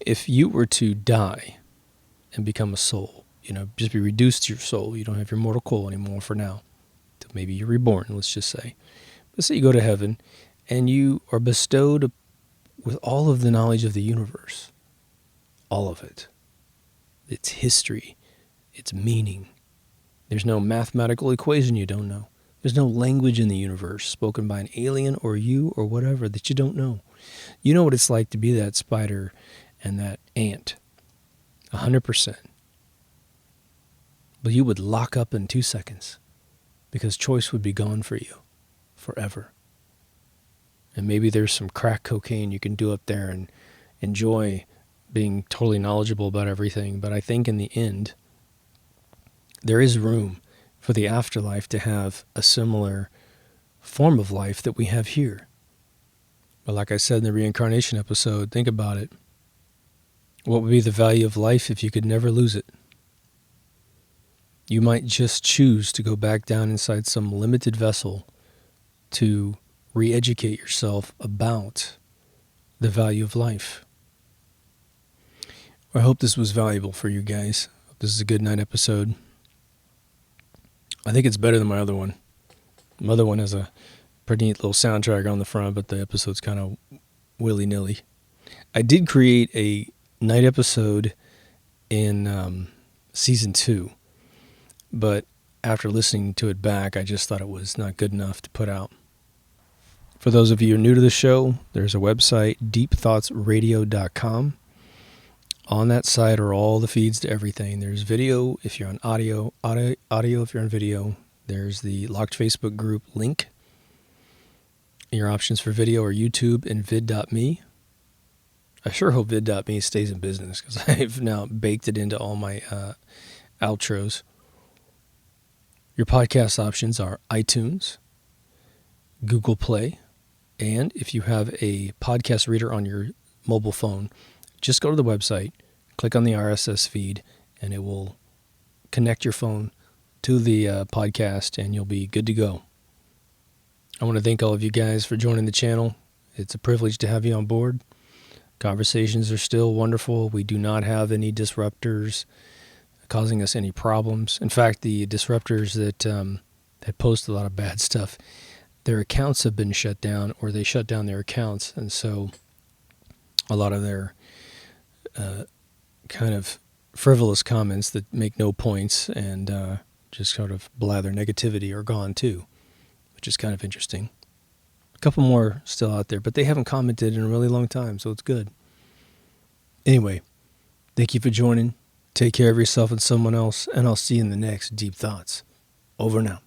if you were to die and become a soul, just be reduced to your soul, you don't have your mortal coil anymore for now, till maybe you're reborn, let's just say. Let's say you go to heaven and you are bestowed with all of the knowledge of the universe, all of it, its history, its meaning. There's no mathematical equation you don't know. There's no language in the universe spoken by an alien or you or whatever that you don't know. You know what it's like to be that spider and that ant, 100%. But you would lock up in 2 seconds because choice would be gone for you forever. And maybe there's some crack cocaine you can do up there and enjoy being totally knowledgeable about everything. But I think in the end, there is room for the afterlife to have a similar form of life that we have here. But like I said in the reincarnation episode, think about it. What would be the value of life if you could never lose it? You might just choose to go back down inside some limited vessel to re-educate yourself about the value of life. I hope this was valuable for you guys. This is a good night episode. I think it's better than my other one. My other one has a pretty neat little soundtrack on the front, but the episode's kind of willy-nilly. I did create a night episode in season 2, but after listening to it back, I just thought it was not good enough to put out. For those of you who are new to the show, there's a website, deepthoughtsradio.com. On that site are all the feeds to everything. There's video if you're on audio if you're on video. There's the locked Facebook group link. Your options for video are YouTube and vid.me. I sure hope vid.me stays in business because I've now baked it into all my outros. Your podcast options are iTunes, Google Play, and if you have a podcast reader on your mobile phone, just go to the website, click on the RSS feed, and it will connect your phone to the podcast, and you'll be good to go. I want to thank all of you guys for joining the channel. It's a privilege to have you on board. Conversations are still wonderful. We do not have any disruptors causing us any problems. In fact, the disruptors that post a lot of bad stuff, their accounts have been shut down, or they shut down their accounts, and so a lot of their kind of frivolous comments that make no points and just sort of blather negativity are gone too, which is kind of interesting. A couple more still out there, but they haven't commented in a really long time, so it's good. Anyway, thank you for joining. Take care of yourself and someone else, and I'll see you in the next Deep Thoughts. Over now.